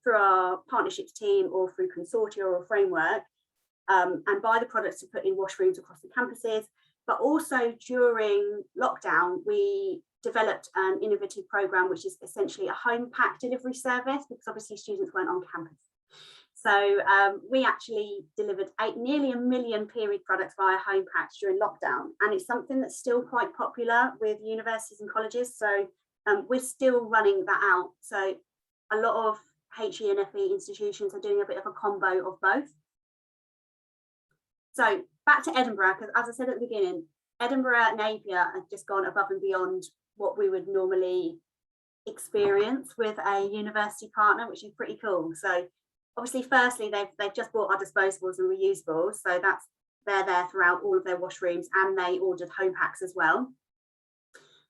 through our partnerships team, or through consortia or a framework, and buy the products to put in washrooms across the campuses. But also during lockdown, we developed an innovative program, which is essentially a home pack delivery service, because obviously students weren't on campus. So we actually delivered nearly 1 million period products via home packs during lockdown. And it's something that's still quite popular with universities and colleges. So we're still running that out. So a lot of HE and FE institutions are doing a bit of a combo of both. So back to Edinburgh, because as I said at the beginning, Edinburgh and Napier have just gone above and beyond what we would normally experience with a university partner, which is pretty cool. So obviously, firstly, they've just bought our disposables and reusables, so they're there throughout all of their washrooms, and they ordered home packs as well.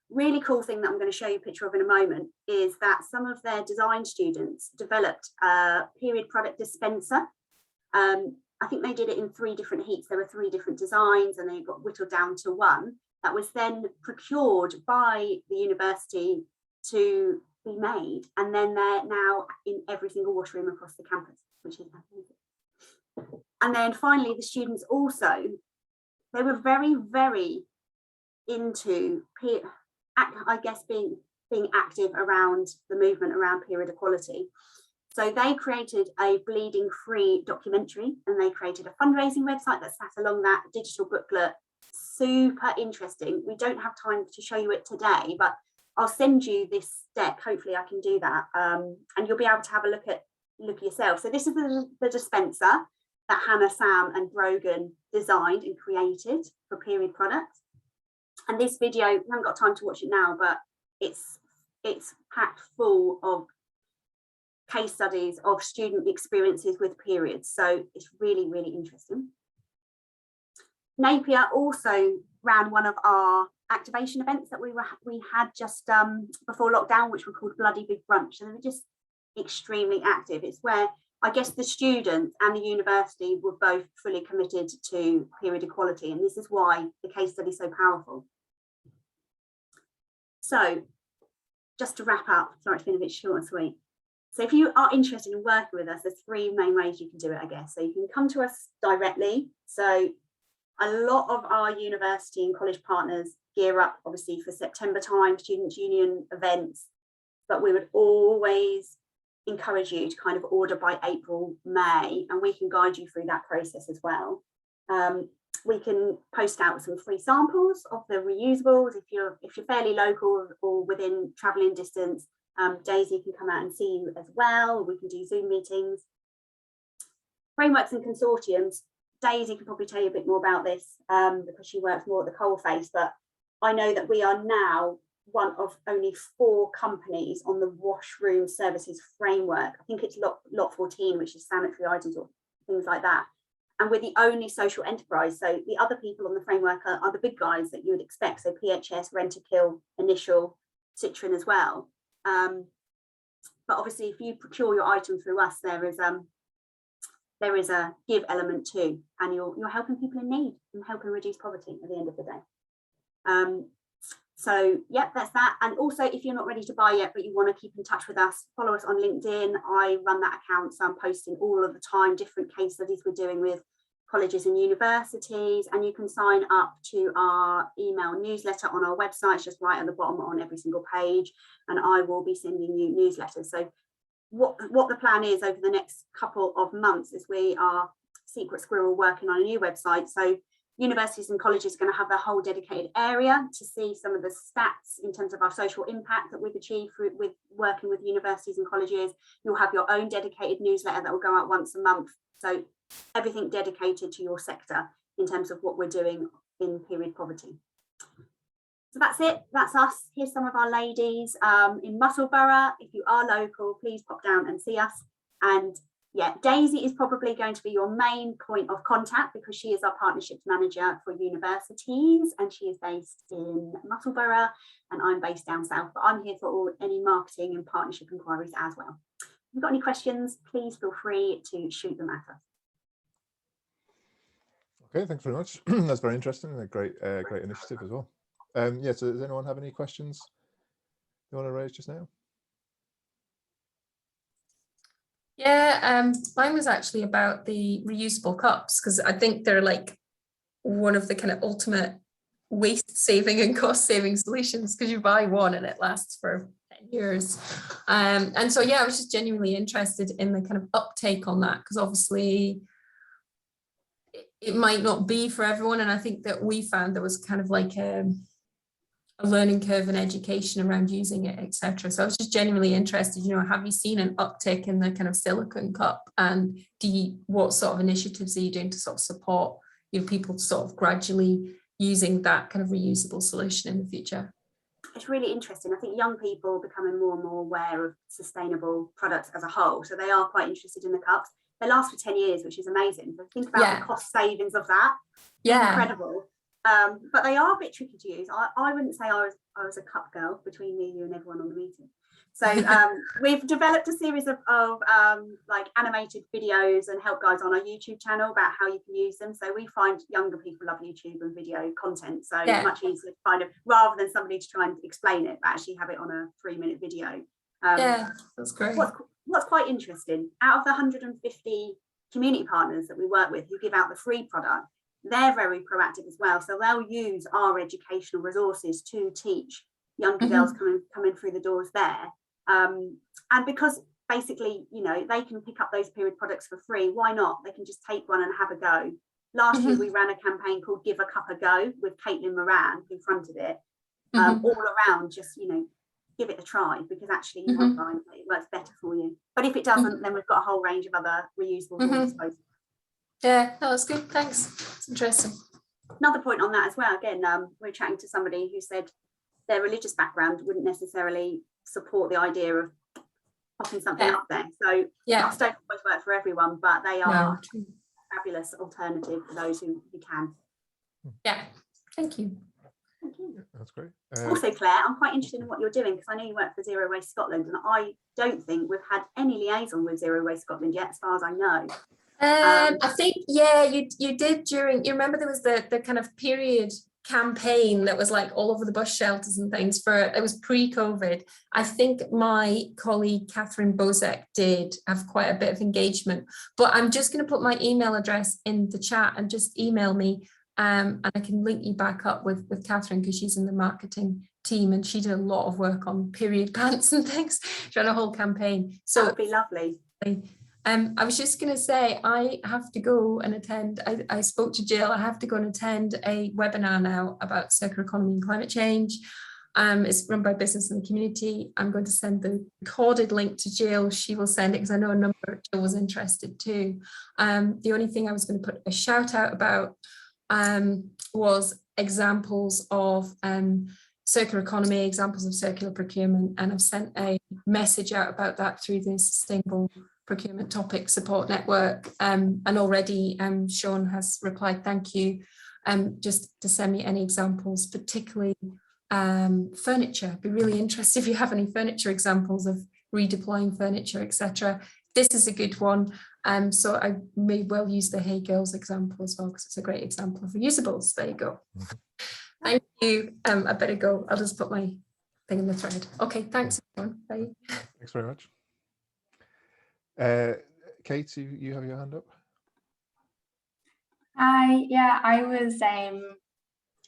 Really cool thing that I'm going to show you a picture of in a moment is that some of their design students developed a period product dispenser. I think they did it in 3 different heats. There were 3 different designs, and they got whittled down to one that was then procured by the university to be made, and then they're now in every single washroom across the campus, which is amazing. And then finally, the students also, they were very, very into I guess being active around the movement around period equality. So they created a bleeding free documentary, and they created a fundraising website that sat along that digital booklet. Super interesting. We don't have time to show you it today, but I'll send you this deck. Hopefully I can do that, and you'll be able to have a look yourself. So this is the dispenser that Hannah, Sam and Brogan designed and created for period products. And this video, we haven't got time to watch it now, but it's packed full of case studies of student experiences with periods. So it's really, really interesting. Napier also ran one of our activation events that we had just before lockdown, which were called Bloody Big Brunch. And they were just extremely active. It's where I guess the students and the university were both fully committed to period equality. And this is why the case study is so powerful. So just to wrap up, sorry, it's been a bit short and sweet. So if you are interested in working with us, there's three main ways you can do it, I guess. So you can come to us directly. So a lot of our university and college partners gear up, obviously, for September time, Students' Union events, but we would always encourage you to kind of order by April, May, and we can guide you through that process as well. We can post out some free samples of the reusables if you're fairly local or within travelling distance. Daisy can come out and see you as well. We can do Zoom meetings. Frameworks and consortiums. Daisy can probably tell you a bit more about this because she works more at the coalface, but I know that we are now one of only 4 companies on the washroom services framework. I think it's lot 14, which is sanitary items or things like that. And we're the only social enterprise. So the other people on the framework are the big guys that you would expect. So PHS, Rentokil, Initial, Citroen as well. But obviously, if you procure your item through us, there is a give element too, and you're helping people in need and helping reduce poverty at the end of the day. So yeah, that's that. And also, if you're not ready to buy yet, but you want to keep in touch with us, follow us on LinkedIn. I run that account, so I'm posting all of the time different case studies we're doing with colleges and universities, and you can sign up to our email newsletter on our website. It's just right at the bottom on every single page, and I will be sending you newsletters. So what the plan is over the next couple of months is we are Secret Squirrel working on a new website. So universities and colleges are going to have their whole dedicated area to see some of the stats in terms of our social impact that we've achieved with working with universities and colleges. You'll have your own dedicated newsletter that will go out once a month. So everything dedicated to your sector in terms of what we're doing in period poverty. So that's it, that's us. Here's some of our ladies in Musselburgh. If you are local, please pop down and see us. And yeah, Daisy is probably going to be your main point of contact because she is our partnerships manager for universities, and she is based in Musselburgh and I'm based down south, but I'm here for any marketing and partnership inquiries as well. If you've got any questions, please feel free to shoot them at us. Okay, thanks very much. That's very interesting and a great initiative as well. Yeah, so does anyone have any questions you want to raise just now? Yeah, mine was actually about the reusable cups, because I think they're like one of the kind of ultimate waste saving and cost saving solutions, because you buy one and it lasts for 10 years. And so, yeah, I was just genuinely interested in the kind of uptake on that, because obviously it might not be for everyone. And I think that we found there was kind of like a learning curve and education around using it, etc. So I was just genuinely interested, you know, have you seen an uptick in the kind of silicone cup, and what sort of initiatives are you doing to sort of support, you know, people sort of gradually using that kind of reusable solution in the future? It's really interesting. I think young people are becoming more and more aware of sustainable products as a whole, so they are quite interested in the cups. They last for 10 years, which is amazing. So think about the cost savings of that. Yeah, incredible. But they are a bit tricky to use. I wouldn't say I was a cup girl between me, you and everyone on the meeting. So we've developed a series of like animated videos and help guides on our YouTube channel about how you can use them. So we find younger people love YouTube and video content. So much easier to kind of, rather than somebody to try and explain it, but actually have it on a 3-minute video. Yeah, that's great. What's quite interesting, out of the 150 community partners that we work with who give out the free product, they're very proactive as well. So they'll use our educational resources to teach younger girls coming through the doors there. And because basically, you know, they can pick up those period products for free, why not? They can just take one and have a go. Last year, we ran a campaign called Give a Cup a Go with Caitlin Moran, who fronted it, all around just, you know, give it a try, because actually you won't find it works better for you. But if it doesn't, then we've got a whole range of other reusable disposable. Yeah, that was good. Thanks. It's interesting. another point on that as well. Again, we're chatting to somebody who said their religious background wouldn't necessarily support the idea of popping something up there. So yeah, don't always work for everyone, but they are a fabulous alternative for those who can. Yeah, thank you. Thank you. That's great. Also, Claire, I'm quite interested in what you're doing because I know you work for Zero Waste Scotland, and I don't think we've had any liaison with Zero Waste Scotland yet, as far as I know. I think, yeah, you did during, you remember there was the kind of period campaign that was like all over the bus shelters and things it was pre-COVID. I think my colleague Catherine Bozek did have quite a bit of engagement, but I'm just going to put my email address in the chat and just email me, and I can link you back up with Catherine because she's in the marketing team and she did a lot of work on period pants and things. She ran a whole campaign. So that would be lovely. I was just going to say, I have to go and attend. I spoke to Jill. I have to go and attend a webinar now about circular economy and climate change. It's run by Business and the Community. I'm going to send the recorded link to Jill. She will send it because I know a number of Jill was interested too. The only thing I was going to put a shout out about was examples of circular economy, examples of circular procurement, and I've sent a message out about that through the Sustainable Procurement Topic Support Network, and already Sean has replied, thank you, just to send me any examples, particularly furniture. I'd be really interested if you have any furniture examples of redeploying furniture, etc. This is a good one, so I may well use the Hey Girls example as well because it's a great example of reusables. There you go. Thank you. I better go. I'll just put my thing in the thread. Okay, thanks everyone. Bye. Thanks very much. Kate, you have your hand up. Hi, yeah, I was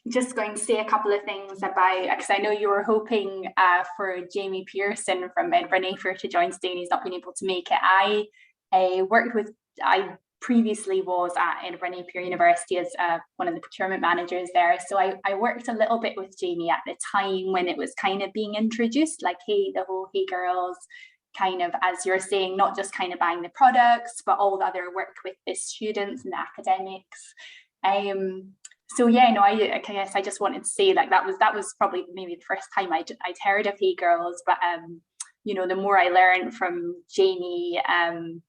just going to say a couple of things about, because I know you were hoping for Jamie Pearson from Edinburgh Napier to join today and he's not been able to make it. I previously was at Edinburgh Napier University as one of the procurement managers there. So I worked a little bit with Jamie at the time when it was kind of being introduced, like, hey, the whole Hey Girls, kind of, as you're saying, not just kind of buying the products, but all the other work with the students and the academics. So yeah, no, I guess I just wanted to say, like, that was probably maybe the first time I'd heard of Hey Girls, but you know, the more I learned from Jamie and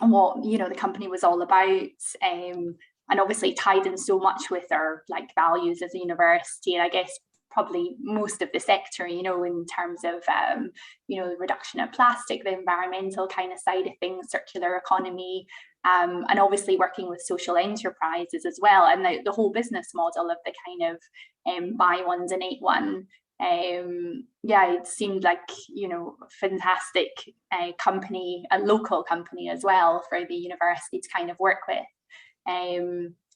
what, you know, the company was all about, and obviously tied in so much with our like values as a university, and I guess probably most of the sector, you know, in terms of you know, the reduction of plastic, the environmental kind of side of things, circular economy, and obviously working with social enterprises as well, and the whole business model of the kind of buy one, donate one. Yeah, it seemed like, you know, fantastic company, a local company as well for the university to kind of work with.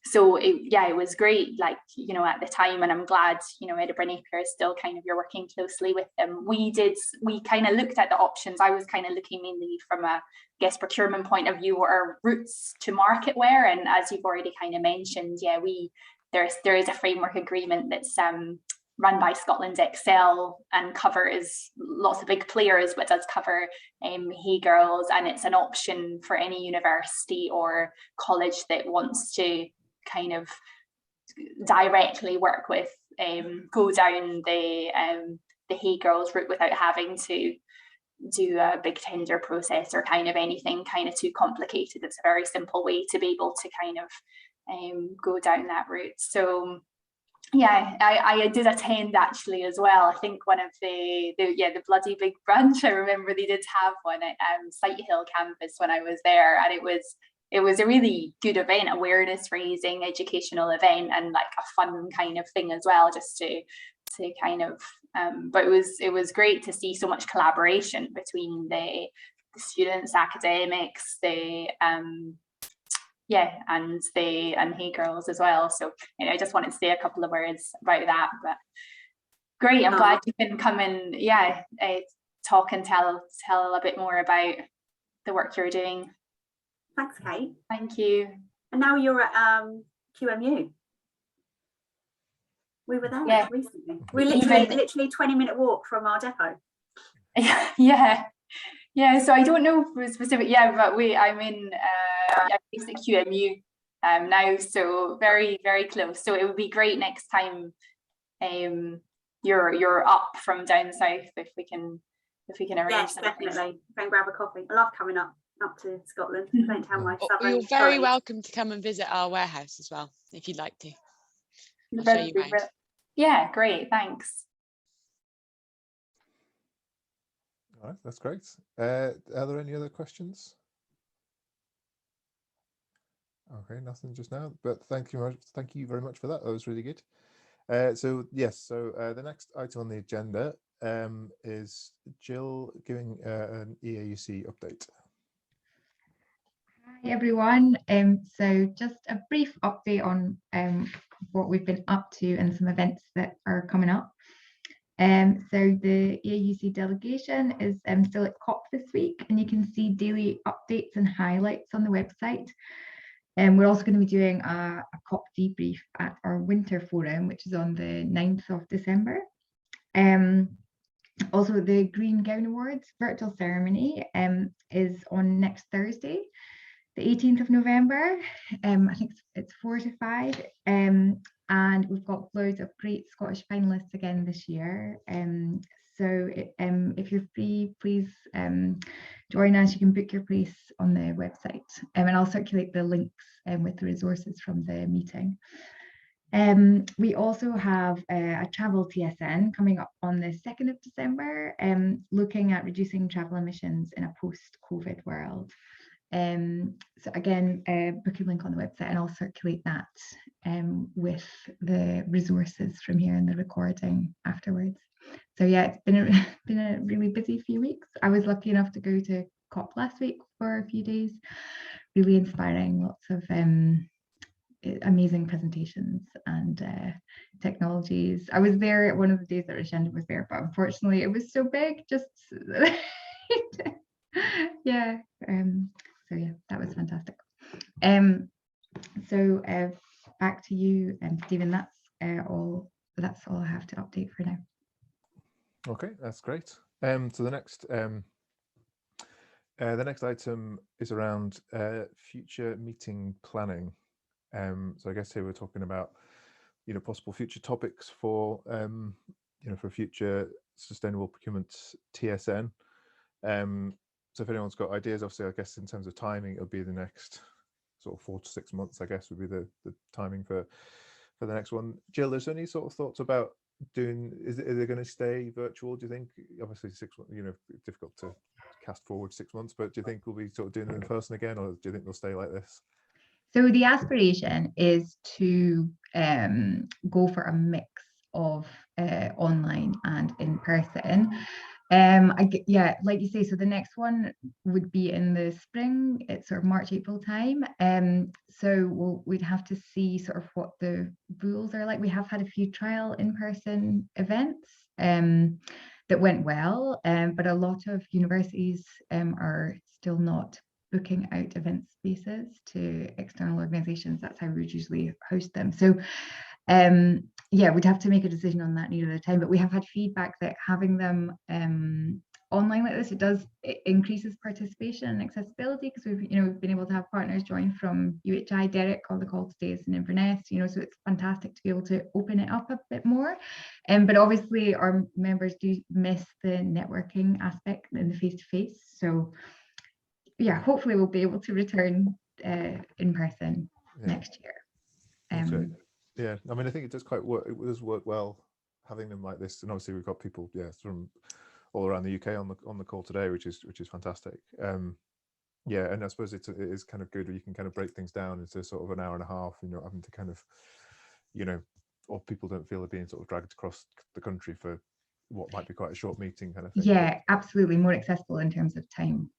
So it was great, like, you know, at the time, and I'm glad, you know, Edinburgh Napier is still kind of, you're working closely with them. We kind of looked at the options. I was kind of looking mainly from a, I guess, procurement point of view, or routes to market where, and as you've already kind of mentioned, yeah, there is a framework agreement that's run by Scotland Excel and covers lots of big players, but does cover Hey Girls, and it's an option for any university or college that wants to kind of directly work with, go down the Hey Girls route without having to do a big tender process or kind of anything kind of too complicated. It's a very simple way to be able to kind of go down that route. So yeah, I did attend actually as well. I think one of the bloody big brunch, I remember they did have one at Sighthill campus when I was there, and it was a really good event, awareness raising, educational event, and like a fun kind of thing as well, just to kind of but it was great to see so much collaboration between the students, academics, and Hey Girls as well. So, you know, I just wanted to say a couple of words about that. But great, I'm glad you can come and talk and tell a bit more about the work you're doing. Thanks, Kate. Thank you. And now you're at QMU. We were there recently. We're literally 20-minute walk from our depot. Yeah, so I don't know for specific, but I'm in based at QMU now, so very, very close. So it would be great next time you're up from down south if we can arrange. Yes, something. definitely. Go and grab a coffee. I love coming up to Scotland. Don't tell my southern You're very colleagues. welcome to come and visit our warehouse as well, if you'd like to. I'll show you around. Yeah, great, thanks. All right, that's great. Are there any other questions? Okay, nothing just now, but thank you very much for that. That was really good. So yes, so the next item on the agenda is Jill giving an EAUC update. Hi everyone. So just a brief update on what we've been up to and some events that are coming up. So the EAUC delegation is still at COP this week, and you can see daily updates and highlights on the website. And we're also going to be doing a COP debrief at our winter forum, which is on the 9th of December. Also, the Green Gown Awards virtual ceremony is on next Thursday, the 18th of November. I think it's 4 to 5. And we've got loads of great Scottish finalists again this year. So if you're free, please join us. You can book your place on the website. And I'll circulate the links with the resources from the meeting. We also have a travel TSN coming up on the 2nd of December, looking at reducing travel emissions in a post-COVID world. So again, book a link on the website, and I'll circulate that with the resources from here and the recording afterwards. So yeah, it's been a really busy few weeks. I was lucky enough to go to COP last week for a few days. Really inspiring, lots of amazing presentations and technologies. I was there at one of the days that Rashenda was there, but unfortunately it was so big, just yeah. So yeah, that was fantastic. So back to you, Stephen. That's all I have to update for now. Okay, that's great. So the next item is around future meeting planning. So I guess here we're talking about, possible future topics for, for future sustainable procurement TSN. So if anyone's got ideas, obviously, I guess in terms of timing, it'll be the next sort of 4 to 6 months, I guess, would be the timing for the next one. Jill, is there any sort of thoughts about doing, are they going to stay virtual, do you think? Obviously 6 months, difficult to cast forward 6 months, but do you think we'll be sort of doing them in person again, or do you think they'll stay like this? So the aspiration is to go for a mix of online and in person. Yeah, like you say, so the next one would be in the spring. It's sort of March, April time. So we'd have to see sort of what the rules are like. We have had a few trial in-person events that went well, but a lot of universities are still not booking out event spaces to external organizations. That's how we would usually host them. So yeah, we'd have to make a decision on that near the time, but we have had feedback that having them online like this, it increases participation and accessibility, because we've been able to have partners join from UHI. Derek on the call today is in Inverness, so it's fantastic to be able to open it up a bit more. But obviously our members do miss the networking aspect in the face-to-face. So yeah, hopefully we'll be able to return in person next year. Yeah, I mean, I think it does work well having them like this, and obviously we've got people, from all around the UK on the call today, which is fantastic. Yeah, and I suppose it is kind of good where you can kind of break things down into sort of an hour and a half, and you're not having to kind of, or people don't feel they're being sort of dragged across the country for what might be quite a short meeting kind of thing. Yeah, absolutely, more accessible in terms of time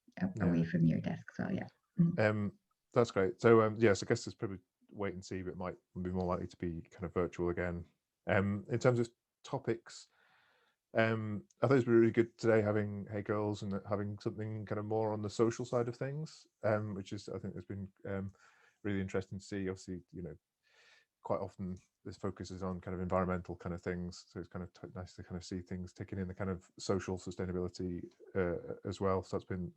away from your desk as well. Yeah. That's great. So yes, I guess there's probably wait and see, but it might be more likely to be kind of virtual again. In terms of topics, I thought it was really good today having Hey Girls and having something kind of more on the social side of things, which is, I think, has been really interesting to see. Obviously, quite often this focuses on kind of environmental kind of things, so it's kind of nice to kind of see things taking in the kind of social sustainability as well. So that's been,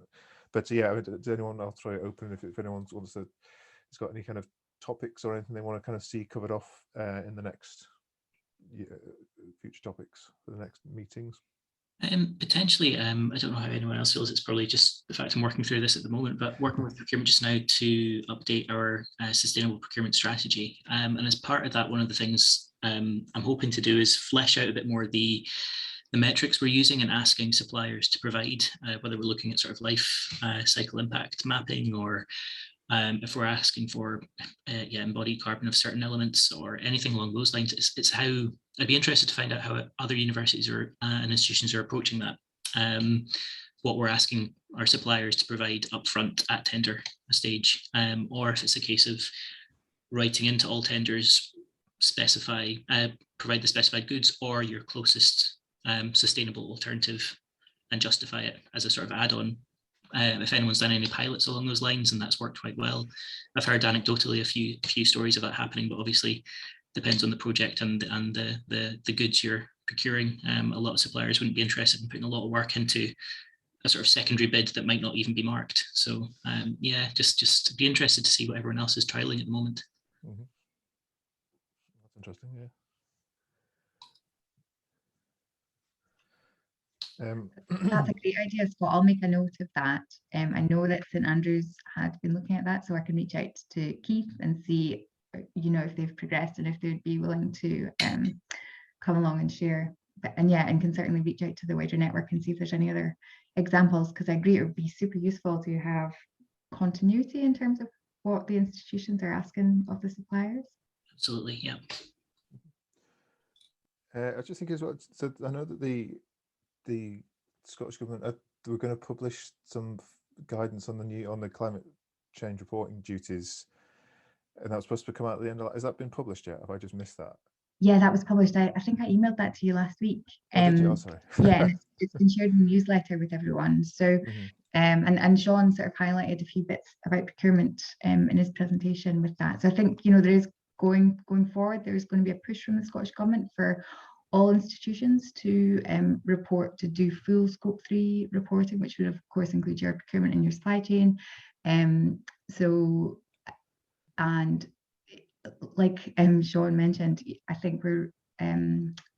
but yeah, does anyone, I'll throw it open if anyone wants to, has got any kind of topics or anything they want to kind of see covered off in the next future topics for the next meetings? Potentially, I don't know how anyone else feels. It's probably just the fact I'm working through this at the moment, but working with procurement just now to update our sustainable procurement strategy. And as part of that, one of the things I'm hoping to do is flesh out a bit more the metrics we're using and asking suppliers to provide, whether we're looking at sort of life cycle impact mapping, or if we're asking for embodied carbon of certain elements or anything along those lines. It's how I'd be interested to find out how other universities or and institutions are approaching that. What we're asking our suppliers to provide upfront at tender stage, or if it's a case of writing into all tenders, provide the specified goods or your closest sustainable alternative and justify it as a sort of add-on. If anyone's done any pilots along those lines, and that's worked quite well. I've heard anecdotally a few stories of that happening, but obviously depends on the project and the goods you're procuring. A lot of suppliers wouldn't be interested in putting a lot of work into a sort of secondary bid that might not even be marked. So yeah, just be interested to see what everyone else is trialing at the moment. Mm-hmm. That's interesting, yeah. That's a great idea, Scott. I'll make a note of that. I know that St Andrews had been looking at that, so I can reach out to Keith and see, if they've progressed and if they'd be willing to come along and share. And can certainly reach out to the wider network and see if there's any other examples, because I agree it would be super useful to have continuity in terms of what the institutions are asking of the suppliers. Absolutely, yeah. I just think as well, so I know that the Scottish Government were going to publish some guidance on the climate change reporting duties, and that was supposed to come out at the end of. Has that been published yet? Have I just missed that? Yeah, that was published. I think I emailed that to you last week. Did you? Oh, sorry. Yeah, and it's been shared in the newsletter with everyone. So, and Sean sort of highlighted a few bits about procurement in his presentation with that. So I think there is going forward, there is going to be a push from the Scottish Government for all institutions to do full Scope 3 reporting, which would of course include your procurement and your supply chain. Like Sean mentioned, I think we're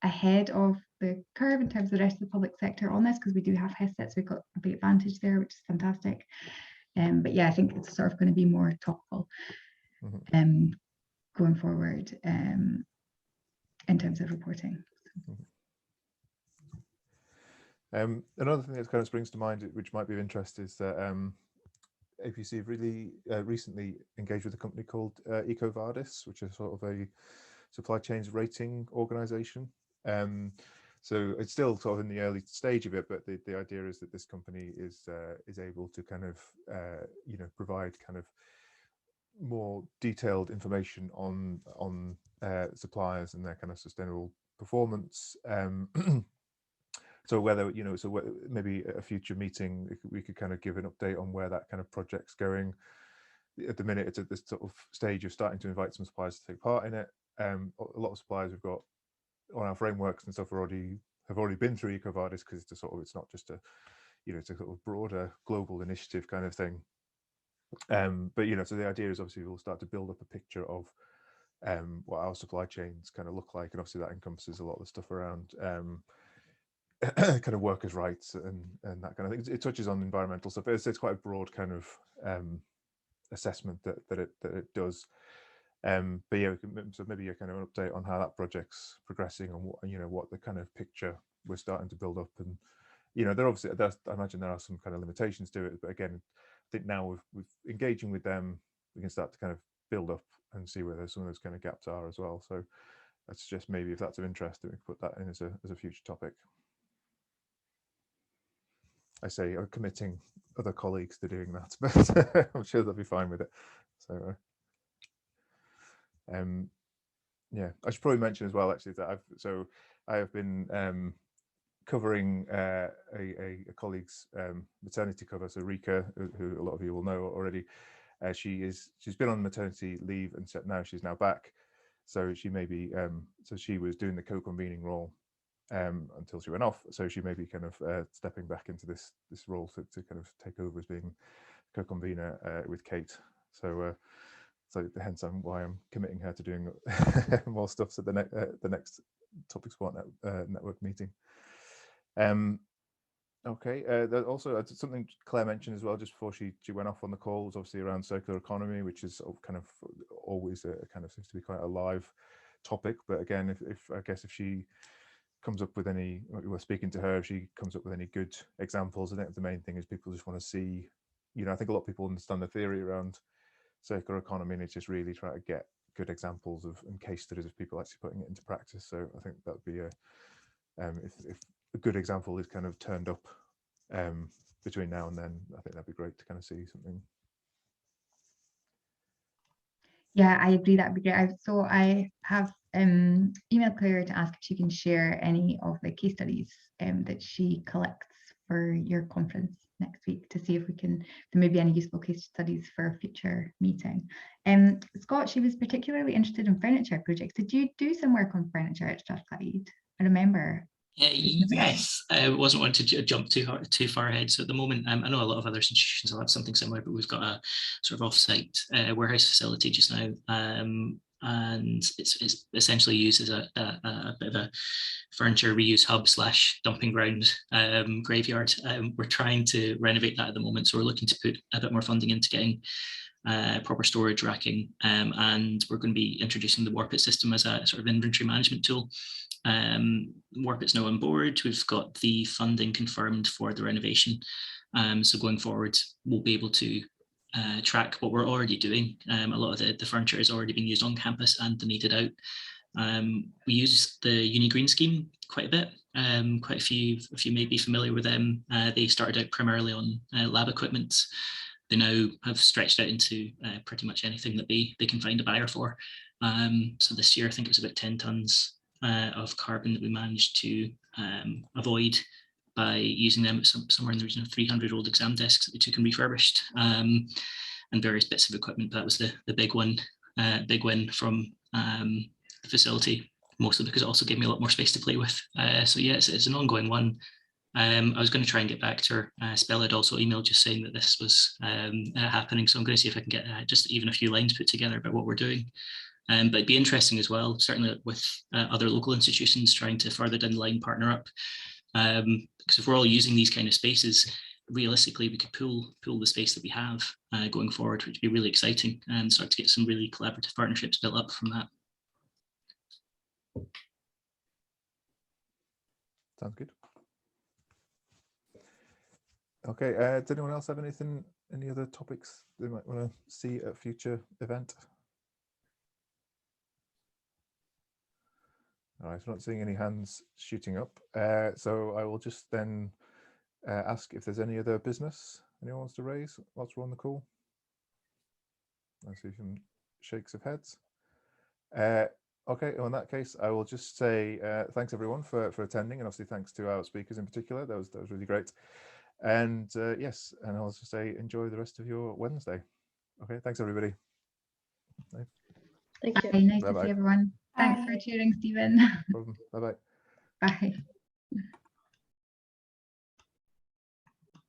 ahead of the curve in terms of the rest of the public sector on this, because we do have HESETs, we've got a big advantage there, which is fantastic. But yeah, I think it's sort of going to be more topical going forward in terms of reporting. Another thing that kind of springs to mind, which might be of interest, is that APC have really recently engaged with a company called EcoVadis, which is sort of a supply chains rating organization. So it's still sort of in the early stage of it, but the idea is that this company is able to kind of provide kind of more detailed information on suppliers and their kind of sustainable performance. So whether maybe a future meeting we could kind of give an update on where that kind of project's going. At the minute, it's at this sort of stage of starting to invite some suppliers to take part in it. A lot of suppliers we've got on our frameworks and stuff have already been through EcoVadis, because it's not just it's a sort of broader global initiative kind of thing. But so the idea is obviously we'll start to build up a picture of what our supply chains kind of look like, and obviously that encompasses a lot of the stuff around kind of workers' rights and that kind of thing. It touches on environmental stuff. It's quite a broad kind of assessment that it does. But yeah, so maybe a kind of an update on how that project's progressing and what the kind of picture we're starting to build up. And there obviously, I imagine there are some kind of limitations to it, but again, I think now with engaging with them, we can start to kind of build up and see where some of those kind of gaps are as well. So that's just maybe, if that's of interest, that we can put that in as a future topic. I say I'm committing other colleagues to doing that, but I'm sure they'll be fine with it. So yeah, I should probably mention as well actually that I have been covering a colleague's maternity cover. So Rika, who a lot of you will know already, she's been on maternity leave, and now she's back. So she may be so she was doing the co-convening role until she went off. So she may be kind of stepping back into this role to kind of take over as being co-convener with Kate. So so hence why I'm committing her to doing more stuff at the next Topic Sport network meeting. Okay, also something Claire mentioned as well just before she went off on the call was obviously around circular economy, which is kind of always kind of seems to be quite a live topic. But again, if I guess if she comes up with any, we're speaking to her, if she comes up with any good examples, I think the main thing is people just want to see, I think a lot of people understand the theory around circular economy, and it's just really try to get good examples of and case studies of people actually putting it into practice. So I think that would be if a good example is kind of turned up between now and then, I think that'd be great to kind of see something. Yeah, I agree, that'd be great. So I have emailed Claire to ask if she can share any of the case studies that she collects for your conference next week, to see if there may be any useful case studies for a future meeting. Scott, she was particularly interested in furniture projects. Did you do some work on furniture at Strathclyde? I remember. Yes, I wasn't wanting to jump too far ahead. So at the moment, I know a lot of other institutions will have something similar, but we've got a sort of off-site warehouse facility just now, and it's essentially used as a bit of a furniture reuse hub / dumping ground graveyard. We're trying to renovate that at the moment, so we're looking to put a bit more funding into getting proper storage racking, and we're going to be introducing the Warpit system as a sort of inventory management tool. Warpit's now on board. We've got the funding confirmed for the renovation, so going forward we'll be able to track what we're already doing. A lot of the furniture has already been used on campus and donated out. We use the Uni Green scheme quite a bit. Quite a few may be familiar with them. They started out primarily on lab equipment. They now have stretched out into pretty much anything that they can find a buyer for. So this year I think it was about 10 tons of carbon that we managed to avoid by using them at somewhere in the region of 300 old exam desks that we took and refurbished, and various bits of equipment. That was the big one, big win from the facility, mostly because it also gave me a lot more space to play with. So yeah, it's an ongoing one. I was going to try and get back to her. Spell had also emailed just saying that this was happening, so I'm going to see if I can get just even a few lines put together about what we're doing. But it'd be interesting as well, certainly with other local institutions trying to further down the line partner up. Because if we're all using these kind of spaces, realistically, we could pool the space that we have going forward, which would be really exciting, and start to get some really collaborative partnerships built up from that. Sounds good. Okay, does anyone else have any other topics they might want to see at a future event? All right, I'm not seeing any hands shooting up. So I will just then ask if there's any other business anyone wants to raise whilst we're on the call. I see some shakes of heads. Okay, well, in that case, I will just say thanks everyone for attending, and obviously thanks to our speakers in particular. That was really great. And yes, and I'll just say enjoy the rest of your Wednesday. Okay, thanks everybody. Bye. Thank you. Bye. Nice Bye-bye. to see everyone. Thanks for cheering, Stephen. No problem. Bye-bye. Bye.